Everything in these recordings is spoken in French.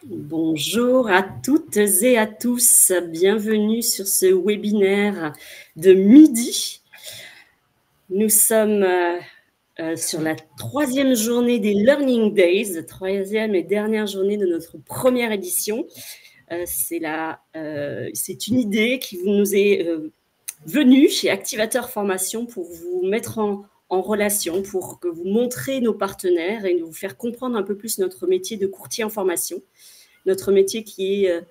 Bonjour à toutes et à tous, bienvenue sur ce webinaire de midi. Nous sommes sur la troisième journée des Learning Days, troisième et dernière journée de notre première édition. C'est une idée qui nous est venue chez Activateur Formation pour vous mettre en relation, pour que vous montrez nos partenaires et vous faire comprendre un peu plus notre métier de courtier en formation. Notre métier qui est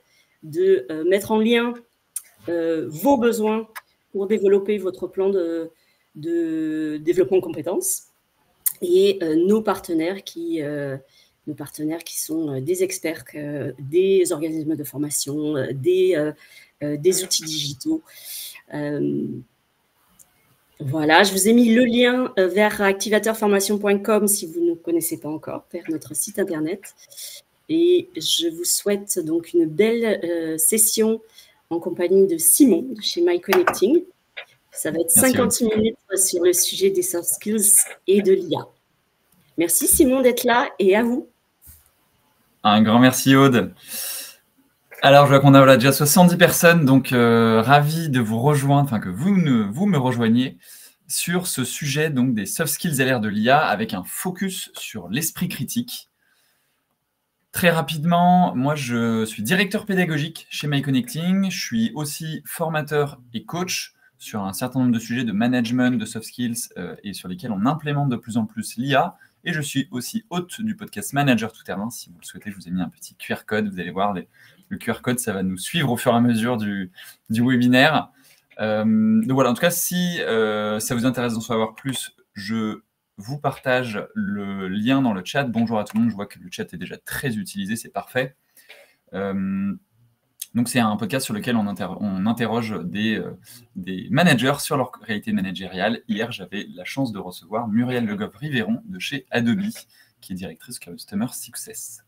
de mettre en lien vos besoins pour développer votre plan de développement de compétences et nos partenaires qui sont des experts, des organismes de formation, des outils digitaux. Voilà, je vous ai mis le lien vers activateurformation.com si vous ne connaissez pas encore, vers notre site internet. Et je vous souhaite donc une belle session en compagnie de Simon de chez MyConnecting. Ça va être 56 minutes sur le sujet des soft skills et de l'IA. Merci Simon d'être là et à vous. Un grand merci Aude. Alors je vois qu'on a déjà 70 personnes, donc ravi de vous rejoindre, enfin que vous me rejoigniez sur ce sujet donc des soft skills à l'ère de l'IA avec un focus sur l'esprit critique. Très rapidement, moi je suis directeur pédagogique chez MyConnecting, je suis aussi formateur et coach sur un certain nombre de sujets de management, de soft skills et sur lesquels on implémente de plus en plus l'IA. Et je suis aussi hôte du podcast Manager Tout Terrain. Si vous le souhaitez, je vous ai mis un petit QR code. Vous allez voir, le QR code, ça va nous suivre au fur et à mesure du webinaire. Donc voilà, en tout cas, si ça vous intéresse d'en savoir plus, je vous partage le lien dans le chat. Bonjour à tout le monde, je vois que le chat est déjà très utilisé, c'est parfait. Donc c'est un podcast sur lequel on interroge des managers sur leur réalité managériale. Hier, j'avais la chance de recevoir Muriel Le Goff-Riveron de chez Adobe, qui est directrice Customer Success.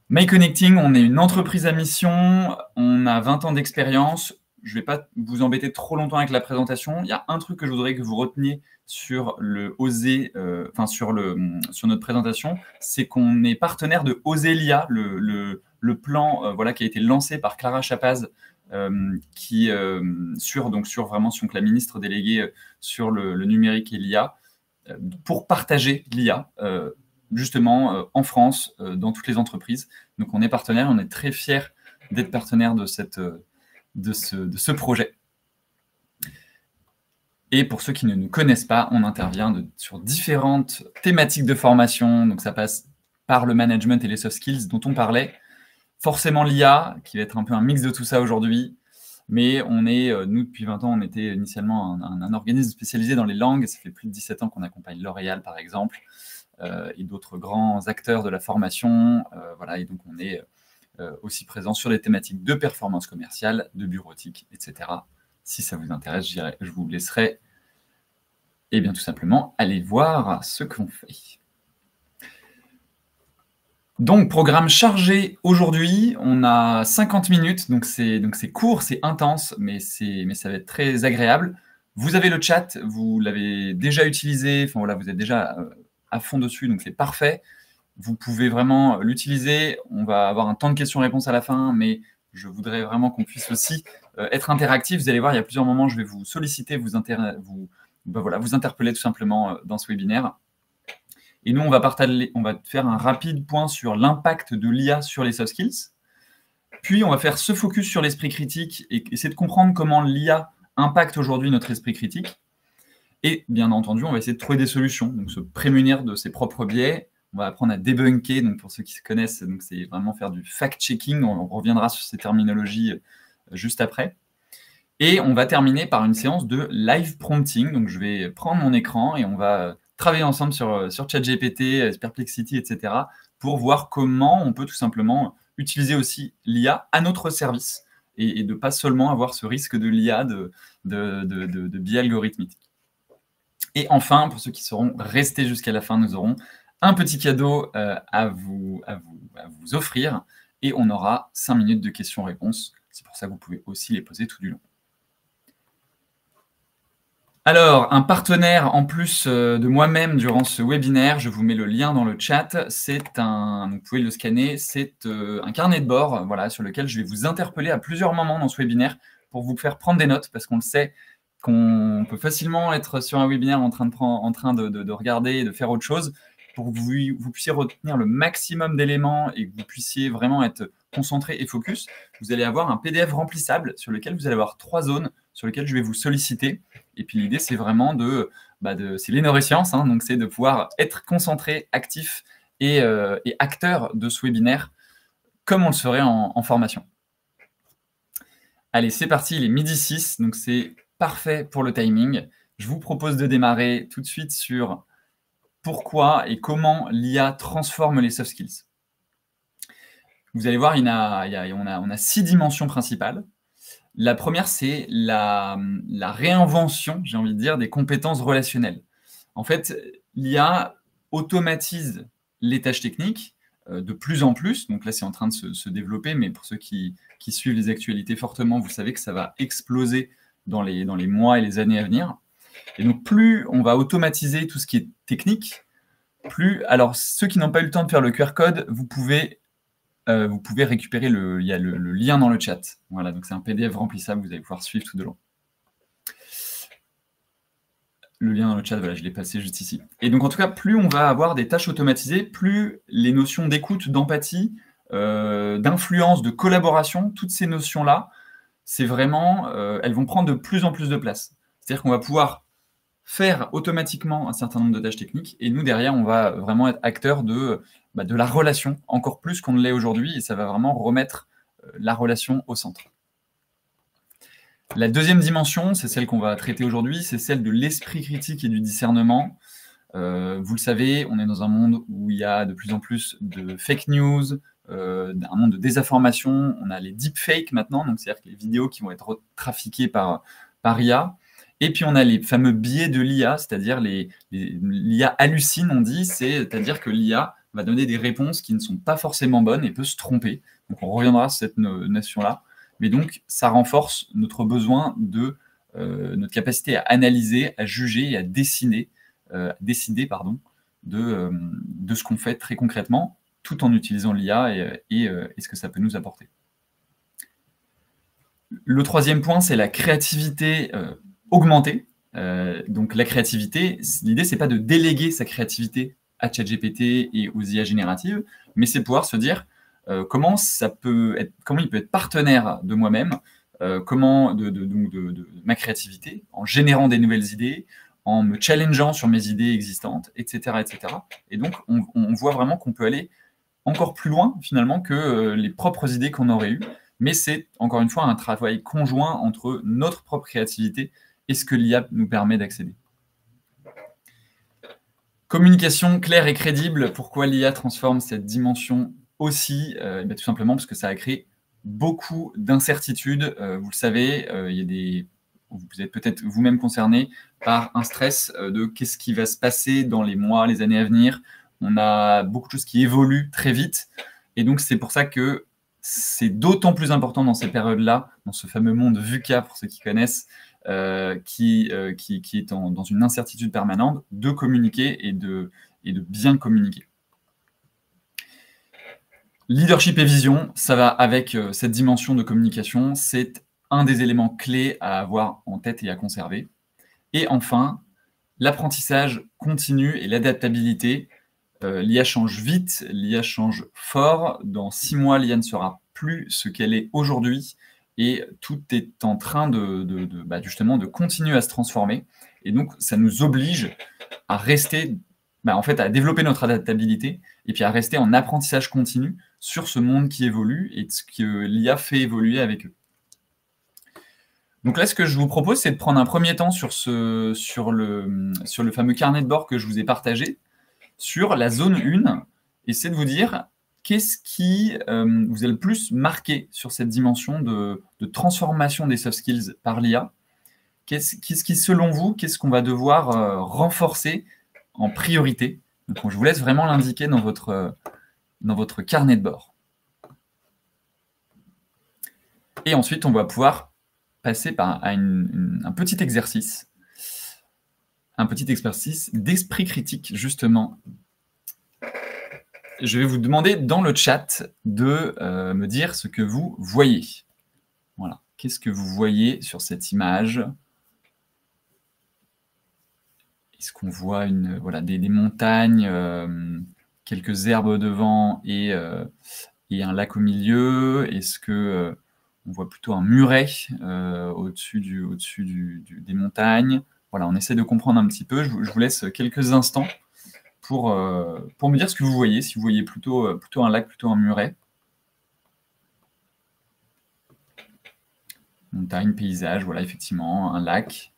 MyConnecting, on est une entreprise à mission, on a 20 ans d'expérience. Je ne vais pas vous embêter trop longtemps avec la présentation. Il y a un truc que je voudrais que vous reteniez sur le Oser, sur notre présentation, c'est qu'on est partenaire de Oser l'IA, le plan qui a été lancé par Clara Chapaz, sur la ministre déléguée sur le numérique et l'IA, pour partager l'IA, justement en France, dans toutes les entreprises. Donc on est partenaire, on est très fiers d'être partenaire de ce projet. Et pour ceux qui ne nous connaissent pas, on intervient sur différentes thématiques de formation. Donc ça passe par le management et les soft skills dont on parlait. Forcément l'IA, qui va être un peu un mix de tout ça aujourd'hui. Mais nous, depuis 20 ans, on était initialement un organisme spécialisé dans les langues. Ça fait plus de 17 ans qu'on accompagne L'Oréal, par exemple, et d'autres grands acteurs de la formation. Et donc on est aussi présent sur les thématiques de performance commerciale, de bureautique, etc. Si ça vous intéresse, je vous laisserai tout simplement aller voir ce qu'on fait. Donc, programme chargé aujourd'hui, on a 50 minutes, donc c'est court, c'est intense, mais ça va être très agréable. Vous avez le chat, vous l'avez déjà utilisé, vous êtes déjà à fond dessus, donc c'est parfait. Vous pouvez vraiment l'utiliser. On va avoir un temps de questions-réponses à la fin, mais je voudrais vraiment qu'on puisse aussi être interactif. Vous allez voir, il y a plusieurs moments, je vais vous solliciter, vous interpeller tout simplement dans ce webinaire. Et nous, on va faire un rapide point sur l'impact de l'IA sur les soft skills. Puis, on va faire ce focus sur l'esprit critique et essayer de comprendre comment l'IA impacte aujourd'hui notre esprit critique. Et bien entendu, on va essayer de trouver des solutions, donc se prémunir de ses propres biais. On va apprendre à débunker, donc pour ceux qui se connaissent, c'est vraiment faire du fact-checking. On reviendra sur ces terminologies juste après. Et on va terminer par une séance de live prompting. Donc je vais prendre mon écran et on va travailler ensemble sur ChatGPT, Perplexity, etc. pour voir comment on peut tout simplement utiliser aussi l'IA à notre service et de pas seulement avoir ce risque de l'IA de biais algorithmique. Et enfin, pour ceux qui seront restés jusqu'à la fin, nous aurons un petit cadeau à vous offrir et on aura 5 minutes de questions-réponses. C'est pour ça que vous pouvez aussi les poser tout du long. Alors, un partenaire en plus de moi-même durant ce webinaire, je vous mets le lien dans le chat, donc vous pouvez le scanner, c'est un carnet de bord voilà, sur lequel je vais vous interpeller à plusieurs moments dans ce webinaire pour vous faire prendre des notes, parce qu'on le sait qu'on peut facilement être sur un webinaire en train de regarder et de faire autre chose, pour que vous puissiez retenir le maximum d'éléments et que vous puissiez vraiment être concentré et focus. Vous allez avoir un PDF remplissable sur lequel vous allez avoir 3 zones sur lesquelles je vais vous solliciter. Et puis l'idée, c'est vraiment c'est les neurosciences, hein, donc c'est de pouvoir être concentré, actif et acteur de ce webinaire, comme on le ferait en formation. Allez, c'est parti, il est 12h06, donc c'est parfait pour le timing. Je vous propose de démarrer tout de suite sur pourquoi et comment l'IA transforme les soft skills. Vous allez voir, on a 6 dimensions principales. La première, c'est la réinvention, j'ai envie de dire, des compétences relationnelles. En fait, l'IA automatise les tâches techniques de plus en plus. Donc là, c'est en train de se développer, mais pour ceux qui suivent les actualités fortement, vous savez que ça va exploser dans les mois et les années à venir. Et donc, plus on va automatiser tout ce qui est technique, alors ceux qui n'ont pas eu le temps de faire le QR code, vous pouvez récupérer il y a le lien dans le chat. Voilà, donc c'est un PDF remplissable, vous allez pouvoir suivre tout de long. Le lien dans le chat, voilà, je l'ai passé juste ici. Et donc, en tout cas, plus on va avoir des tâches automatisées, plus les notions d'écoute, d'empathie, d'influence, de collaboration, toutes ces notions-là, c'est vraiment, elles vont prendre de plus en plus de place. C'est-à-dire qu'on va pouvoir faire automatiquement un certain nombre de tâches techniques, et nous, derrière, on va vraiment être acteur de la relation, encore plus qu'on ne l'est aujourd'hui, et ça va vraiment remettre la relation au centre. La deuxième dimension, c'est celle qu'on va traiter aujourd'hui, c'est celle de l'esprit critique et du discernement. Vous le savez, on est dans un monde où il y a de plus en plus de fake news, un monde de désinformation. On a les deepfakes maintenant, donc c'est-à-dire que les vidéos qui vont être trafiquées par IA. Et puis on a les fameux biais de l'IA, c'est-à-dire l'IA hallucine, on dit, c'est-à-dire que l'IA va donner des réponses qui ne sont pas forcément bonnes et peut se tromper. Donc on reviendra sur cette notion-là. Mais donc, ça renforce notre besoin notre capacité à analyser, à juger et à décider de ce qu'on fait très concrètement, tout en utilisant l'IA et ce que ça peut nous apporter. Le troisième point, c'est la créativité augmentée. Donc, la créativité, l'idée, c'est pas de déléguer sa créativité à ChatGPT et aux IA génératives, mais c'est de pouvoir se dire comment il peut être partenaire de moi-même, de ma créativité, en générant des nouvelles idées, en me challengeant sur mes idées existantes, etc. etc. Et donc, on voit vraiment qu'on peut aller encore plus loin, finalement, que les propres idées qu'on aurait eues. Mais c'est, encore une fois, un travail conjoint entre notre propre créativité et ce que l'IA nous permet d'accéder. Communication claire et crédible. Pourquoi l'IA transforme cette dimension aussi, tout simplement parce que ça a créé beaucoup d'incertitudes. Vous le savez, vous êtes peut-être vous-même concerné par un stress de qu'est-ce qui va se passer dans les mois, les années à venir. On a beaucoup de choses qui évoluent très vite. Et donc, c'est pour ça que c'est d'autant plus important dans ces périodes-là, dans ce fameux monde VUCA, pour ceux qui connaissent, qui est dans une incertitude permanente, de communiquer et de bien communiquer. Leadership et vision, ça va avec cette dimension de communication. C'est un des éléments clés à avoir en tête et à conserver. Et enfin, l'apprentissage continu et l'adaptabilité. L'IA change vite, l'IA change fort. Dans 6 mois, l'IA ne sera plus ce qu'elle est aujourd'hui. Et tout est en train justement de continuer à se transformer. Et donc, ça nous oblige à rester, à développer notre adaptabilité et puis à rester en apprentissage continu sur ce monde qui évolue et ce que l'IA fait évoluer avec eux. Donc là, ce que je vous propose, c'est de prendre un premier temps sur le fameux carnet de bord que je vous ai partagé, sur la zone 1, et c'est de vous dire qu'est-ce qui vous a le plus marqué sur cette dimension de transformation des soft skills par l'IA. Qu'est-ce qui, selon vous, qu'est-ce qu'on va devoir renforcer en priorité? Donc, je vous laisse vraiment l'indiquer dans votre carnet de bord. Et ensuite, on va pouvoir passer à un petit exercice un petit exercice d'esprit critique, justement. Je vais vous demander dans le chat de me dire ce que vous voyez. Voilà. Qu'est-ce que vous voyez sur cette image? Est-ce qu'on voit des montagnes, quelques herbes devant et un lac au milieu? Est-ce que on voit plutôt un muret au-dessus des montagnes? Voilà, on essaie de comprendre un petit peu. Je vous laisse quelques instants pour me dire ce que vous voyez, si vous voyez plutôt un lac, plutôt un muret. Montagne, paysage, voilà, effectivement, un lac.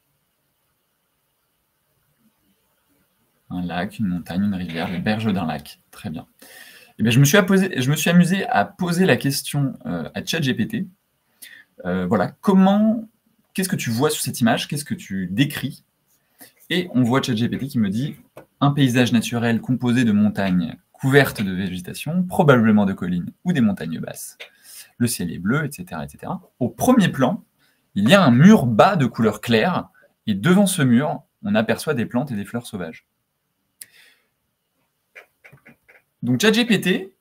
Un lac, une montagne, une rivière, les berges d'un lac. Très bien. Eh bien, je me suis amusé à poser la question à ChatGPT. Voilà, qu'est-ce que tu vois sur cette image? Qu'est-ce que tu décris? Et on voit ChatGPT qui me dit un paysage naturel composé de montagnes couvertes de végétation, probablement de collines ou des montagnes basses. Le ciel est bleu, etc., etc. Au premier plan, il y a un mur bas de couleur claire, et devant ce mur, on aperçoit des plantes et des fleurs sauvages. Donc ChatGPT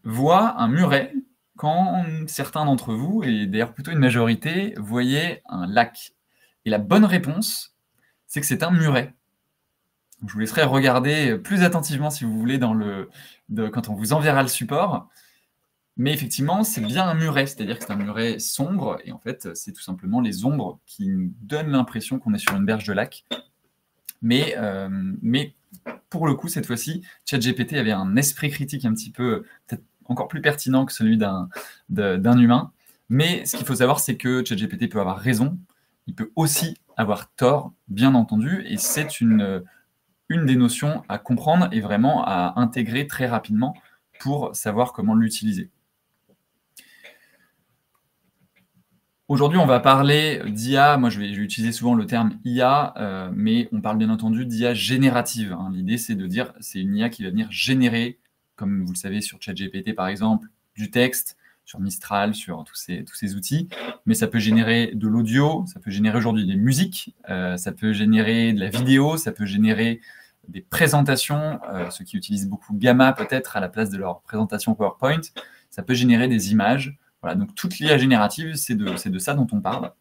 voit un muret quand certains d'entre vous, et d'ailleurs plutôt une majorité, voyaient un lac. Et la bonne réponse, c'est que c'est un muret. Je vous laisserai regarder plus attentivement si vous voulez quand on vous enverra le support. Mais effectivement, c'est bien un muret, c'est-à-dire que c'est un muret sombre, et en fait, c'est tout simplement les ombres qui nous donnent l'impression qu'on est sur une berge de lac. Mais pour le coup, cette fois-ci, ChatGPT avait un esprit critique un petit peu, peut-être encore plus pertinent que celui d'un humain. Mais ce qu'il faut savoir, c'est que ChatGPT peut avoir raison, il peut aussi avoir tort, bien entendu, et c'est une des notions à comprendre et vraiment à intégrer très rapidement pour savoir comment l'utiliser. Aujourd'hui, on va parler d'IA. Moi, je vais utiliser souvent le terme IA, mais on parle bien entendu d'IA générative. Hein. L'idée, c'est de dire c'est une IA qui va venir générer, comme vous le savez sur ChatGPT par exemple, du texte, sur Mistral, sur tous ces outils. Mais ça peut générer de l'audio, ça peut générer aujourd'hui des musiques, ça peut générer de la vidéo, ça peut générer des présentations, ceux qui utilisent beaucoup Gamma peut-être à la place de leur présentation PowerPoint. Ça peut générer des images. Voilà, donc toute l'IA générative, c'est de ça dont on parle.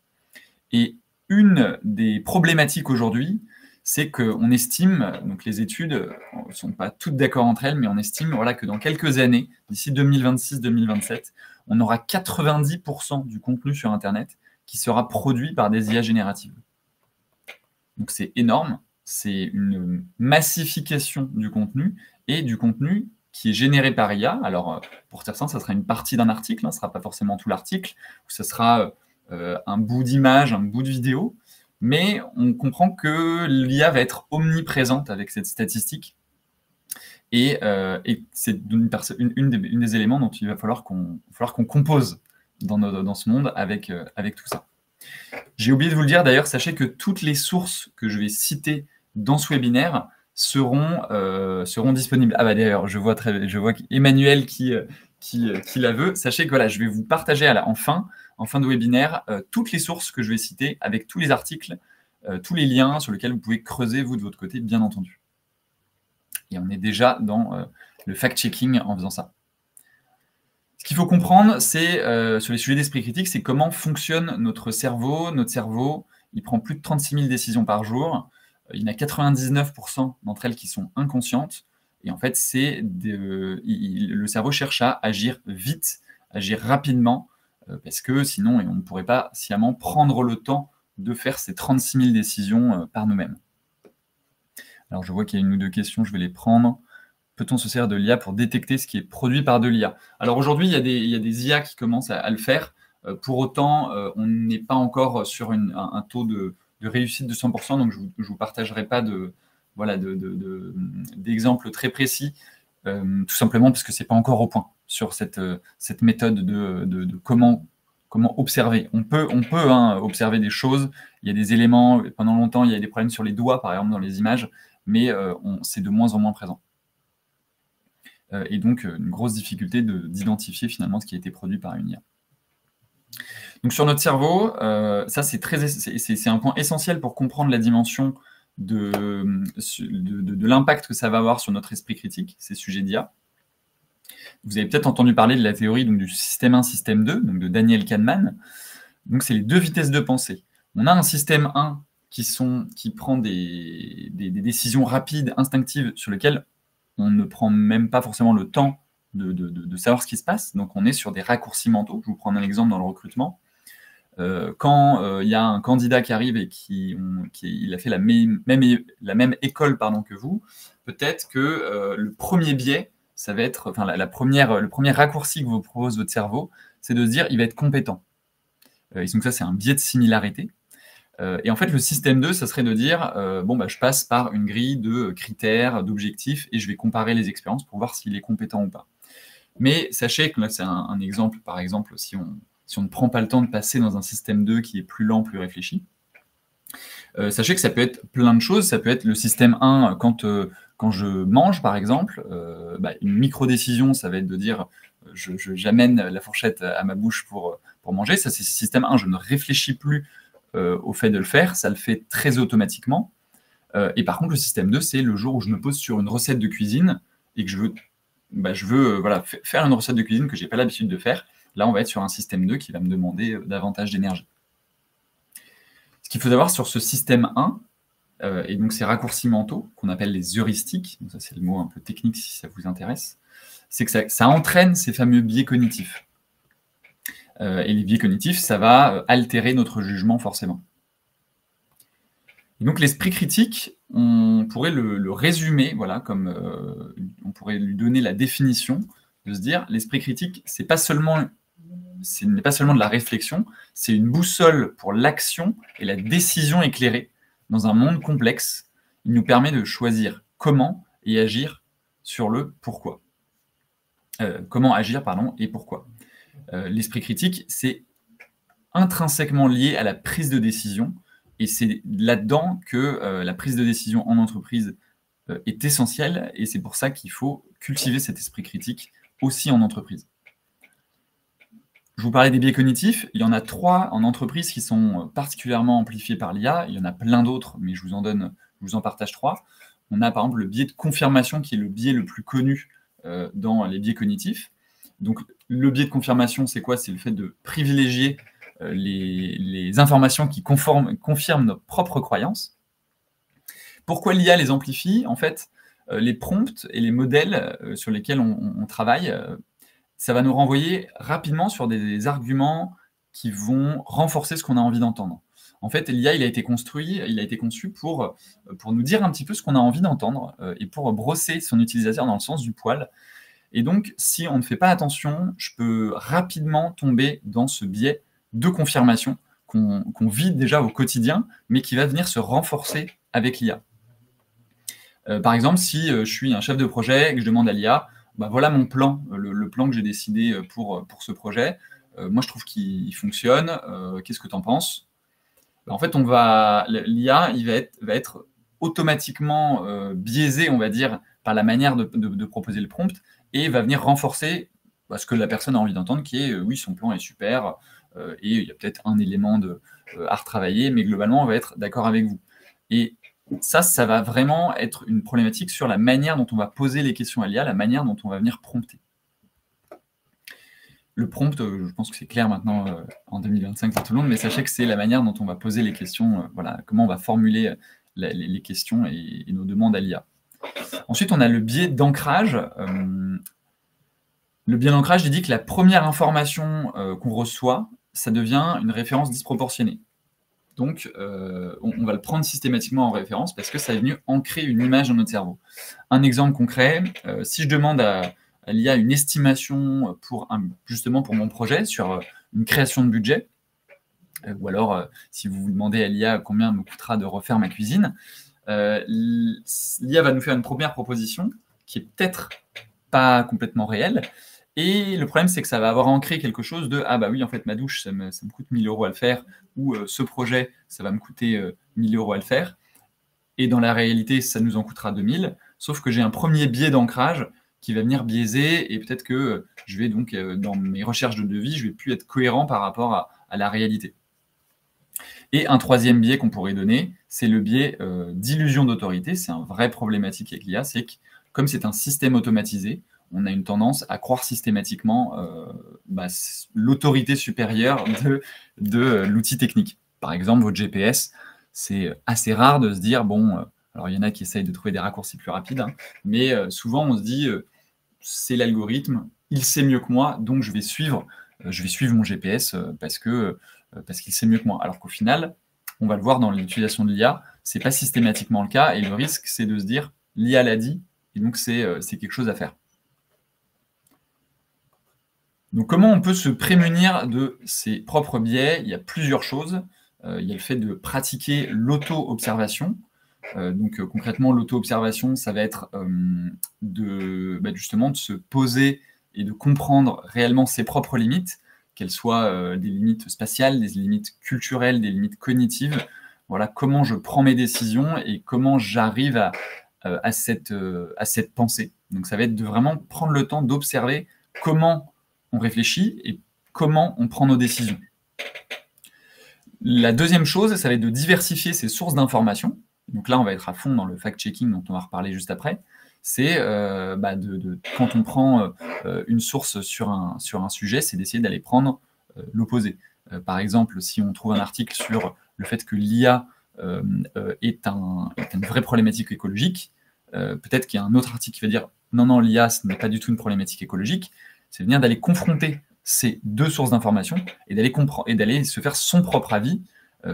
Et une des problématiques aujourd'hui, c'est qu'on estime, donc les études ne sont pas toutes d'accord entre elles, mais on estime que dans quelques années, d'ici 2026-2027, on aura 90% du contenu sur Internet qui sera produit par des IA génératives. Donc c'est énorme, c'est une massification du contenu, et du contenu qui est généré par IA. Alors, pour certains, ça sera une partie d'un article, hein, ce ne sera pas forcément tout l'article, ou ce sera un bout d'image, un bout de vidéo, mais on comprend que l'IA va être omniprésente avec cette statistique, et c'est une des éléments dont il va falloir qu'on compose dans ce monde avec tout ça. J'ai oublié de vous le dire d'ailleurs, sachez que toutes les sources que je vais citer dans ce webinaire seront disponibles. Ah bah d'ailleurs, je vois Emmanuel qui la veut. Sachez que je vais vous partager en fin de webinaire toutes les sources que je vais citer avec tous les articles, tous les liens sur lesquels vous pouvez creuser vous de votre côté, bien entendu. Et on est déjà dans le fact-checking en faisant ça. Ce qu'il faut comprendre, c'est sur les sujets d'esprit critique, c'est comment fonctionne notre cerveau. Notre cerveau, il prend plus de 36 000 décisions par jour. Il y en a 99% d'entre elles qui sont inconscientes. Et en fait, le cerveau cherche à agir vite, agir rapidement, parce que sinon, on ne pourrait pas sciemment prendre le temps de faire ces 36 000 décisions par nous-mêmes. Alors, je vois qu'il y a une ou deux questions, je vais les prendre. Peut-on se servir de l'IA pour détecter ce qui est produit par de l'IA? Alors aujourd'hui, il y a des IA qui commencent à le faire. Pour autant, on n'est pas encore sur un taux de réussite de 100%, donc je ne vous partagerai pas d'exemples très précis, tout simplement parce que ce n'est pas encore au point sur cette méthode de comment observer. On peut observer des choses, il y a des éléments, pendant longtemps il y a des problèmes sur les doigts par exemple dans les images, mais c'est de moins en moins présent. Et donc une grosse difficulté d'identifier finalement ce qui a été produit par une IA. Donc sur notre cerveau, ça c'est un point essentiel pour comprendre la dimension de l'impact que ça va avoir sur notre esprit critique, ces sujets d'IA. Vous avez peut-être entendu parler de la théorie donc, du système 1, système 2, donc de Daniel Kahneman. Donc, c'est les deux vitesses de pensée. On a un système 1 qui prend des décisions rapides, instinctives, sur lesquelles on ne prend même pas forcément le temps de savoir ce qui se passe. Donc, on est sur des raccourcis mentaux. Je vous prends un exemple dans le recrutement. Quand il y a un candidat qui arrive et il a fait la même école que vous, peut-être que le premier biais, ça va être, enfin, le premier raccourci que vous propose votre cerveau, c'est de se dire il va être compétent. Et donc ça, c'est un biais de similarité. Et en fait, le système 2, ça serait de dire je passe par une grille de critères, d'objectifs, et je vais comparer les expériences pour voir s'il est compétent ou pas. Mais sachez que là, c'est un exemple, par exemple, si on ne prend pas le temps de passer dans un système 2 qui est plus lent, plus réfléchi. Sachez que ça peut être plein de choses. Ça peut être le système 1 quand je mange, par exemple. Une micro-décision, ça va être de dire j'amène la fourchette à ma bouche pour manger. Ça, c'est le système 1. Je ne réfléchis plus au fait de le faire. Ça le fait très automatiquement. Et par contre, le système 2, c'est le jour où je me pose sur une recette de cuisine et que je veux faire une recette de cuisine que je n'ai pas l'habitude de faire. Là, on va être sur un système 2 qui va me demander davantage d'énergie. Ce qu'il faut savoir sur ce système 1, et donc ces raccourcis mentaux, qu'on appelle les heuristiques, donc ça c'est le mot un peu technique si ça vous intéresse, c'est que ça entraîne ces fameux biais cognitifs. Et les biais cognitifs, ça va altérer notre jugement forcément. Et donc l'esprit critique, on pourrait le résumer, voilà, comme on pourrait lui donner la définition, de se dire l'esprit critique, ce n'est pas seulement de la réflexion, c'est une boussole pour l'action et la décision éclairée dans un monde complexe. Il nous permet de choisir comment et agir sur le pourquoi. Comment agir, et pourquoi. L'esprit critique, c'est intrinsèquement lié à la prise de décision, et c'est là-dedans que la prise de décision en entreprise est essentielle, et c'est pour ça qu'il faut cultiver cet esprit critique aussi en entreprise. Je vous parlais des biais cognitifs. Il y en a 3 en entreprise qui sont particulièrement amplifiés par l'IA. Il y en a plein d'autres, mais je vous en partage 3. On a par exemple le biais de confirmation, qui est le biais le plus connu dans les biais cognitifs. Donc, le biais de confirmation, c'est quoi? C'est le fait de privilégier les informations qui confirment nos propres croyances. Pourquoi l'IA les amplifie? En fait, les prompts et les modèles sur lesquels on travaille, ça va nous renvoyer rapidement sur des arguments qui vont renforcer ce qu'on a envie d'entendre. En fait, l'IA, il a été conçu pour nous dire un petit peu ce qu'on a envie d'entendre et pour brosser son utilisateur dans le sens du poil. Et donc, si on ne fait pas attention, je peux rapidement tomber dans ce biais de confirmation qu'on vit déjà au quotidien, mais qui va venir se renforcer avec l'IA. Par exemple, si je suis un chef de projet et que je demande à l'IA, voilà mon plan, le plan que j'ai décidé pour ce projet. Moi, je trouve qu'il fonctionne. Qu'est-ce que tu en penses? En fait, l'IA va être automatiquement biaisé, on va dire, par la manière de proposer le prompt, et va venir renforcer ce que la personne a envie d'entendre, qui est oui, son plan est super, et il y a peut-être un élément à retravailler, mais globalement, on va être d'accord avec vous. Et ça va vraiment être une problématique sur la manière dont on va poser les questions à l'IA, la manière dont on va venir prompter. Le prompt, je pense que c'est clair maintenant en 2025 pour tout le monde, mais sachez que c'est la manière dont on va poser les questions, comment on va formuler les questions et nos demandes à l'IA. Ensuite, on a le biais d'ancrage. Le biais d'ancrage, il dit que la première information qu'on reçoit, ça devient une référence disproportionnée. Donc, on va le prendre systématiquement en référence parce que ça est venu ancrer une image dans notre cerveau. Un exemple concret, si je demande à l'IA une estimation justement pour mon projet sur une création de budget, ou alors si vous demandez à l'IA combien me coûtera de refaire ma cuisine, l'IA va nous faire une première proposition qui est peut-être pas complètement réelle. Et le problème, c'est que ça va avoir ancré quelque chose de « Ah bah oui, en fait, ma douche, ça me coûte 1 000 € à le faire » ou « Ce projet, ça va me coûter 1 000 € à le faire. » Et dans la réalité, ça nous en coûtera 2 000. Sauf que j'ai un premier biais d'ancrage qui va venir biaiser et peut-être que je vais donc, dans mes recherches de devis, je ne vais plus être cohérent par rapport à la réalité. Et un troisième biais qu'on pourrait donner, c'est le biais d'illusion d'autorité. C'est un vrai problématique avec l'IA, c'est que comme c'est un système automatisé, on a une tendance à croire systématiquement l'autorité supérieure de l'outil technique. Par exemple, votre GPS, c'est assez rare de se dire, bon, alors il y en a qui essayent de trouver des raccourcis plus rapides, hein, mais souvent on se dit, c'est l'algorithme, il sait mieux que moi, donc je vais suivre mon GPS parce qu'il sait mieux que moi. Alors qu'au final, on va le voir dans l'utilisation de l'IA, c'est pas systématiquement le cas, et le risque, c'est de se dire, l'IA l'a dit, et donc c'est quelque chose à faire. Donc comment on peut se prémunir de ses propres biais? Il y a plusieurs choses. Il y a le fait de pratiquer l'auto-observation. Donc concrètement, l'auto-observation, ça va être justement de se poser et de comprendre réellement ses propres limites, qu'elles soient des limites spatiales, des limites culturelles, des limites cognitives. Voilà comment je prends mes décisions et comment j'arrive à cette pensée. Donc ça va être de vraiment prendre le temps d'observer comment on réfléchit et comment on prend nos décisions. La deuxième chose, ça va être de diversifier ses sources d'informations. Donc là, on va être à fond dans le fact-checking dont on va reparler juste après. C'est quand on prend une source sur un sujet, c'est d'essayer d'aller prendre l'opposé. Par exemple, si on trouve un article sur le fait que l'IA est une vraie problématique écologique, peut-être qu'il y a un autre article qui va dire non, l'IA, ce n'est pas du tout une problématique écologique. C'est venir d'aller confronter ces deux sources d'informations et d'aller se faire son propre avis,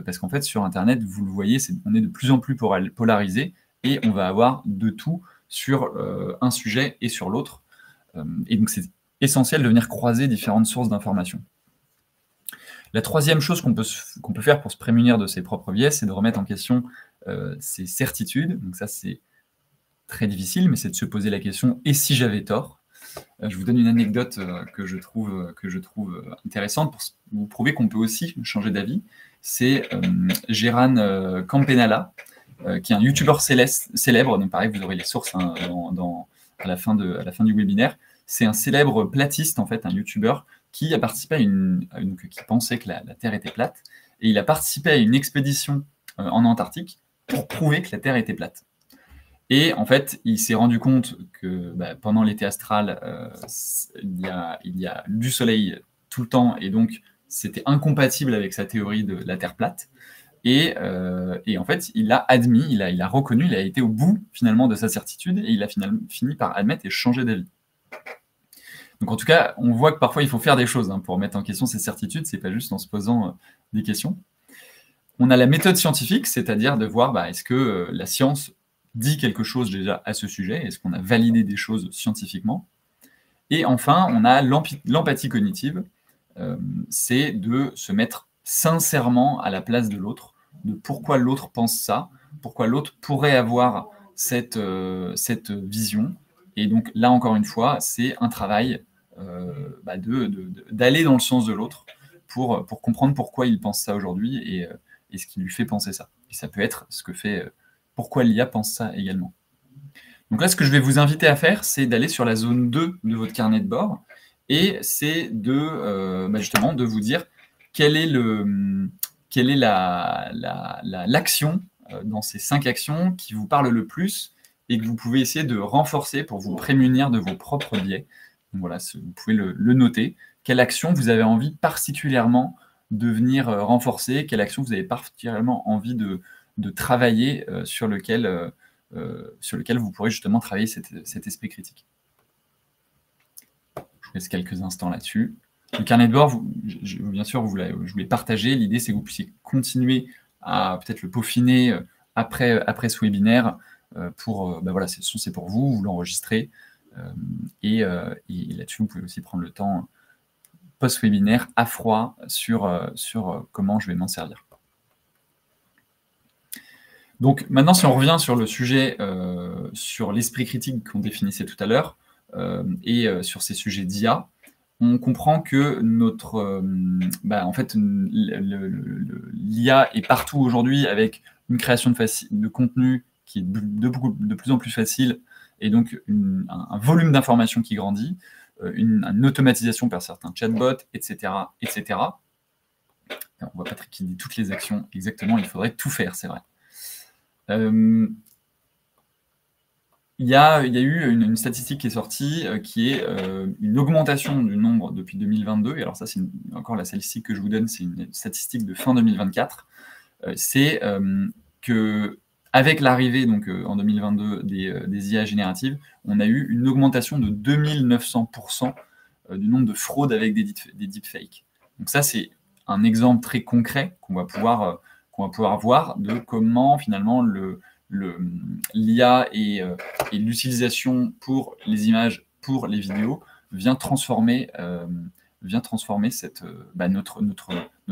parce qu'en fait, sur Internet, vous le voyez, on est de plus en plus polarisé et on va avoir de tout sur un sujet et sur l'autre. Et donc, c'est essentiel de venir croiser différentes sources d'informations. La troisième chose qu'on peut faire pour se prémunir de ses propres biais, c'est de remettre en question ses certitudes. Donc ça, c'est très difficile, mais c'est de se poser la question « et si j'avais tort ?» Je vous donne une anecdote que je trouve intéressante pour vous prouver qu'on peut aussi changer d'avis. C'est Gérard Campenalla, qui est un youtubeur célèbre. Donc pareil, vous aurez les sources hein, à la fin du webinaire. C'est un célèbre platiste, en fait, un youtubeur qui a participé qui pensait que la Terre était plate. Et il a participé à une expédition en Antarctique pour prouver que la Terre était plate. Et en fait, il s'est rendu compte que pendant l'été astral, il y a du soleil tout le temps, et donc c'était incompatible avec sa théorie de la Terre plate. Et en fait, il l'a admis, il a reconnu, il a été au bout finalement de sa certitude, et il a fini par admettre et changer d'avis. Donc en tout cas, on voit que parfois il faut faire des choses pour remettre en question ses certitudes, c'est pas juste en se posant des questions. On a la méthode scientifique, c'est-à-dire de voir est-ce que la science dit quelque chose déjà à ce sujet, est-ce qu'on a validé des choses scientifiquement? Et enfin, on a l'empathie cognitive, c'est de se mettre sincèrement à la place de l'autre, de pourquoi l'autre pense ça, pourquoi l'autre pourrait avoir cette vision. Et donc là, encore une fois, c'est un travail d'aller dans le sens de l'autre pour comprendre pourquoi il pense ça aujourd'hui et ce qui lui fait penser ça. Et ça peut être ce que fait... pourquoi l'IA pense ça également. Donc là, ce que je vais vous inviter à faire, c'est d'aller sur la zone 2 de votre carnet de bord, et c'est justement de vous dire quelle est l'action dans ces 5 actions qui vous parle le plus et que vous pouvez essayer de renforcer pour vous prémunir de vos propres biais. Donc voilà, vous pouvez le noter. Quelle action vous avez envie particulièrement de venir renforcer? Quelle action vous avez particulièrement envie de travailler sur lequel vous pourrez justement travailler cet esprit critique. Je vous laisse quelques instants là-dessus. Le carnet de bord, bien sûr, je voulais partager. L'idée, c'est que vous puissiez continuer à peut-être le peaufiner après ce webinaire. C'est pour vous l'enregistrez. Et là-dessus, vous pouvez aussi prendre le temps post-webinaire à froid sur comment je vais m'en servir. Donc maintenant, si on revient sur le sujet, sur l'esprit critique qu'on définissait tout à l'heure, et sur ces sujets d'IA, on comprend que l'IA est partout aujourd'hui avec une création de contenu qui est de plus en plus facile, et donc un volume d'informations qui grandit, une automatisation par certains chatbots, etc., etc. On voit Patrick qui dit toutes les actions, exactement, il faudrait tout faire, c'est vrai. Il y a eu une statistique qui est sortie, qui est une augmentation du nombre depuis 2022. Et alors ça, c'est encore la statistique que je vous donne, c'est une statistique de fin 2024. C'est que avec l'arrivée donc en 2022 des IA génératives, on a eu une augmentation de 2900% du nombre de fraudes avec des deepfakes. Donc ça, c'est un exemple très concret qu'on va pouvoir voir de comment finalement l'IA et l'utilisation pour les images, pour les vidéos, vient transformer notre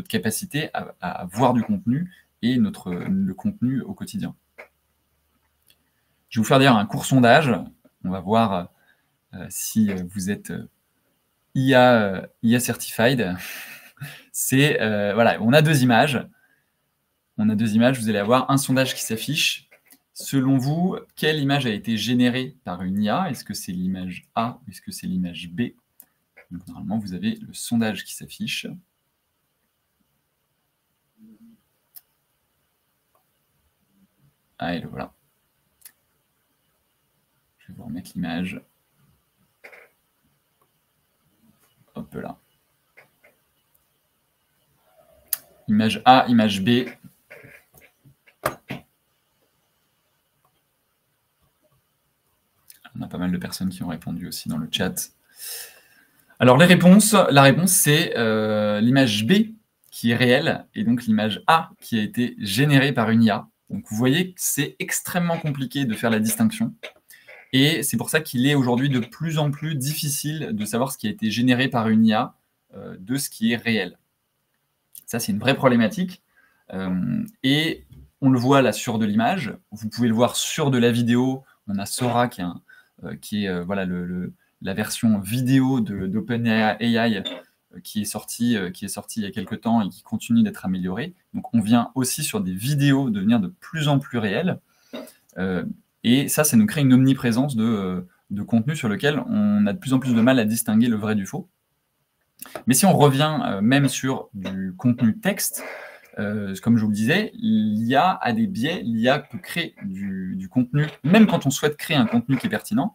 capacité à voir du contenu et le contenu au quotidien. Je vais vous faire d'ailleurs un court sondage. On va voir si vous êtes IA certified. C'est voilà, on a deux images. Vous allez avoir un sondage qui s'affiche. Selon vous, quelle image a été générée par une IA? Est-ce que c'est l'image A ou est-ce que c'est l'image B? Donc, normalement, vous avez le sondage qui s'affiche. Ah, et le voilà. Je vais vous remettre l'image. Hop là. Image A, image B. On a pas mal de personnes qui ont répondu aussi dans le chat. Alors la réponse c'est l'image B qui est réelle et donc l'image A qui a été générée par une IA. Donc vous voyez que c'est extrêmement compliqué de faire la distinction et c'est pour ça qu'il est aujourd'hui de plus en plus difficile de savoir ce qui a été généré par une IA de ce qui est réel. Ça, c'est une vraie problématique et on le voit là sur de l'image. Vous pouvez le voir sur de la vidéo. On a Sora qui est voilà, la version vidéo d'OpenAI qui est sortie il y a quelques temps et qui continue d'être améliorée. Donc on vient aussi sur des vidéos devenir de plus en plus réelles. Et ça nous crée une omniprésence de contenu sur lequel on a de plus en plus de mal à distinguer le vrai du faux. Mais si on revient même sur du contenu texte, comme je vous le disais, l'IA a des biais, l'IA peut créer du contenu, même quand on souhaite créer un contenu qui est pertinent,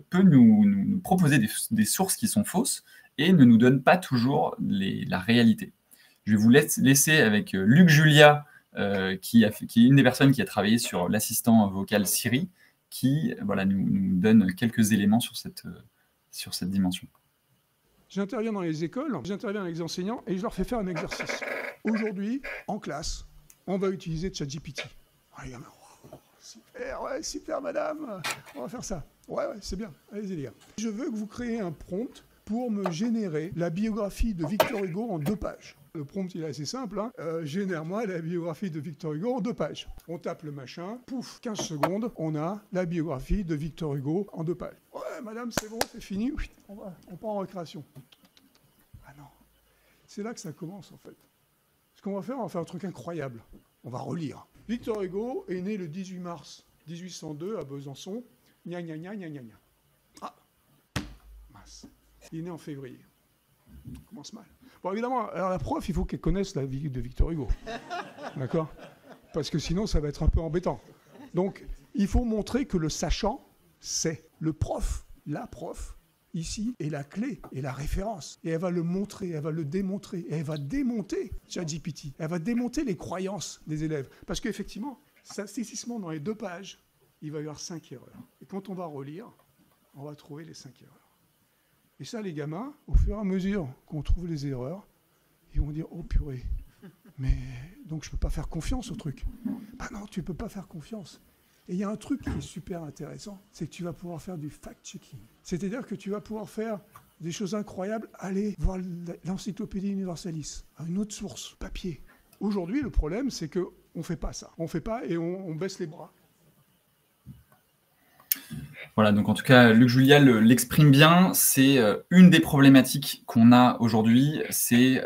peut nous proposer des sources qui sont fausses et ne nous donne pas toujours la réalité. Je vais vous laisser avec Luc Julia, qui est une des personnes qui a travaillé sur l'assistant vocal Siri, qui voilà, nous donne quelques éléments sur cette dimension. J'interviens dans les écoles, j'interviens avec les enseignants et je leur fais faire un exercice. Aujourd'hui, en classe, on va utiliser ChatGPT. Ah, les gamins, oh, super, ouais, super madame, on va faire ça. Ouais, c'est bien, allez-y les gars. Je veux que vous créez un prompt pour me générer la biographie de Victor Hugo en 2 pages. Le prompt, il est assez simple, hein. Génère-moi la biographie de Victor Hugo en 2 pages. On tape le machin, pouf, 15 secondes, on a la biographie de Victor Hugo en 2 pages. Ouais, madame, c'est bon, c'est fini, on part en récréation. Ah non, c'est là que ça commence, en fait. Ce qu'on va faire un truc incroyable. On va relire. Victor Hugo est né le 18 mars 1802 à Besançon. Gna gna gna gna gna gna. Ah, mince. Il est né en février. Ça commence mal. Bon, évidemment, alors la prof, il faut qu'elle connaisse la vie de Victor Hugo. D'accord? Parce que sinon, ça va être un peu embêtant. Donc, il faut montrer que le sachant, c'est le prof. La prof, ici, est la clé et la référence. Et elle va le montrer, elle va le démontrer. Et elle va démonter ChatGPT. Elle va démonter les croyances des élèves. Parce qu'effectivement, statistiquement, dans les 2 pages, il va y avoir 5 erreurs. Et quand on va relire, on va trouver les 5 erreurs. Et ça, les gamins, au fur et à mesure qu'on trouve les erreurs, ils vont dire « Oh purée, mais donc je ne peux pas faire confiance au truc. » Bah non, tu ne peux pas faire confiance. Et il y a un truc qui est super intéressant, c'est que tu vas pouvoir faire du fact-checking. C'est-à-dire que tu vas pouvoir faire des choses incroyables, aller voir l'Encyclopédie Universalis, à une autre source, papier. Aujourd'hui, le problème, c'est qu'on ne fait pas ça. On ne fait pas et on baisse les bras. Voilà, donc en tout cas, Luc Julia l'exprime bien. C'est une des problématiques qu'on a aujourd'hui, c'est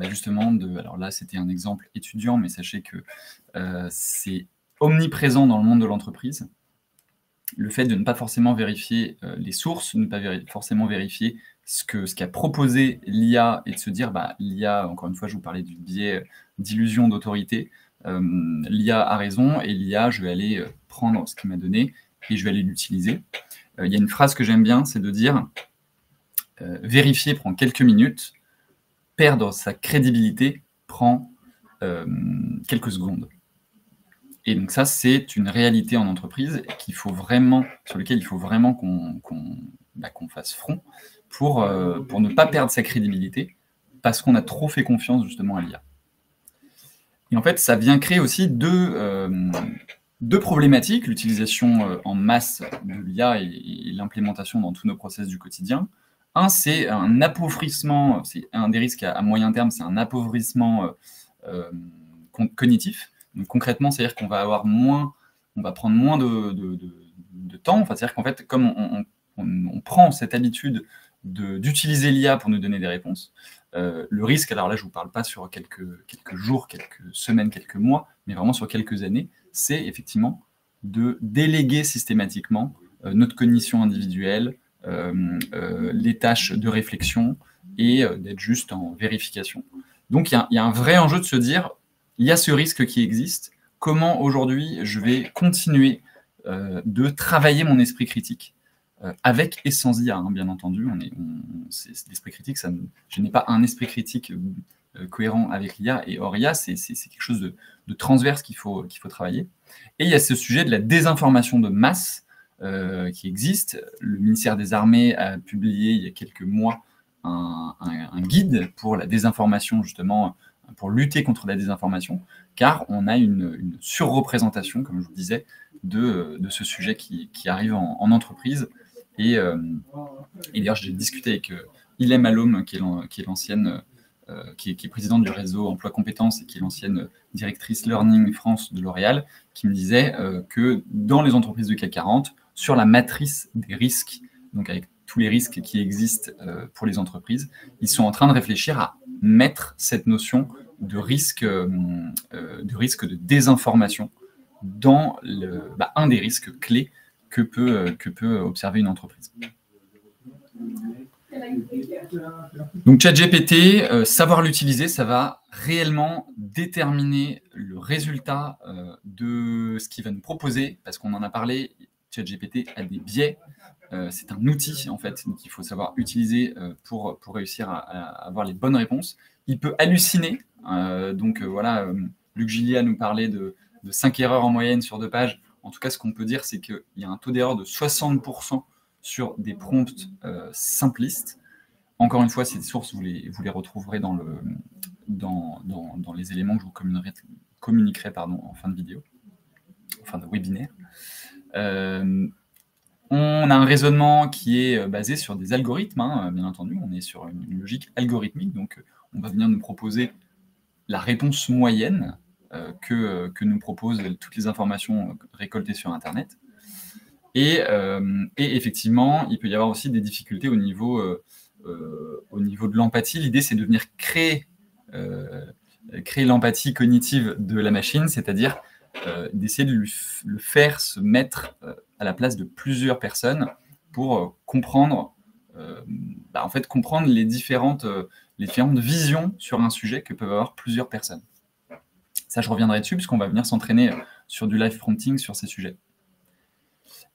justement alors là, c'était un exemple étudiant, mais sachez que c'est omniprésent dans le monde de l'entreprise. Le fait de ne pas forcément vérifier les sources, ne pas forcément vérifier ce qu'a proposé l'IA et de se dire, l'IA, encore une fois, je vous parlais du biais d'illusion d'autorité, l'IA a raison, et l'IA, je vais aller prendre ce qu'il m'a donné, et je vais aller l'utiliser. Il y a une phrase que j'aime bien, c'est de dire vérifier prend quelques minutes, perdre sa crédibilité prend quelques secondes. Et donc ça, c'est une réalité en entreprise sur laquelle il faut vraiment qu'on fasse front pour ne pas perdre sa crédibilité, parce qu'on a trop fait confiance justement à l'IA. Et en fait, ça vient créer aussi deux problématiques, l'utilisation en masse de l'IA et l'implémentation dans tous nos process du quotidien. Un, c'est un appauvrissement, c'est un des risques à moyen terme, c'est un appauvrissement cognitif. Donc concrètement, c'est-à-dire qu'on va prendre moins de temps. Enfin, c'est-à-dire qu'en fait, comme on prend cette habitude d'utiliser l'IA pour nous donner des réponses, le risque, alors là je ne vous parle pas sur quelques jours, quelques semaines, quelques mois, mais vraiment sur quelques années, c'est effectivement de déléguer systématiquement notre cognition individuelle, les tâches de réflexion et d'être juste en vérification. Donc il y a un vrai enjeu de se dire, il y a ce risque qui existe, comment aujourd'hui je vais continuer de travailler mon esprit critique avec et sans IA, hein, bien entendu. L'esprit critique, je n'ai pas un esprit critique cohérent avec l'IA, et hors IA, c'est quelque chose de transverse qu'il faut travailler. Et il y a ce sujet de la désinformation de masse qui existe. Le ministère des Armées a publié il y a quelques mois un guide pour la désinformation, justement, pour lutter contre la désinformation, car on a une surreprésentation, comme je vous disais, de ce sujet qui arrive en entreprise. Et d'ailleurs, j'ai discuté avec Ilham Alom, qui est l'ancienne, qui est présidente du réseau Emploi Compétences et qui est l'ancienne directrice Learning France de L'Oréal, qui me disait que dans les entreprises de CAC 40, sur la matrice des risques, donc avec tous les risques qui existent pour les entreprises, ils sont en train de réfléchir à mettre cette notion de risque de désinformation dans un des risques clés que peut observer une entreprise. Donc ChatGPT, savoir l'utiliser, ça va réellement déterminer le résultat de ce qu'il va nous proposer, parce qu'on en a parlé, ChatGPT a des biais. C'est un outil en fait qu'il faut savoir utiliser pour réussir à avoir les bonnes réponses. Il peut halluciner, voilà, Luc Gilliat nous parlait de 5 erreurs en moyenne sur 2 pages. En tout cas, ce qu'on peut dire, c'est qu'il y a un taux d'erreur de 60% sur des prompts simplistes. Encore une fois, ces sources, vous les retrouverez dans les éléments que je vous communiquerai en fin de vidéo, en fin de webinaire. On a un raisonnement qui est basé sur des algorithmes, hein, bien entendu. On est sur une logique algorithmique, donc on va venir nous proposer la réponse moyenne que nous proposent toutes les informations récoltées sur Internet. Et effectivement, il peut y avoir aussi des difficultés au niveau de l'empathie. L'idée, c'est de venir créer l'empathie cognitive de la machine, c'est-à-dire d'essayer de le faire se mettre à la place de plusieurs personnes pour comprendre les différentes visions sur un sujet que peuvent avoir plusieurs personnes. Ça, je reviendrai dessus, puisqu'on va venir s'entraîner sur du live prompting sur ces sujets.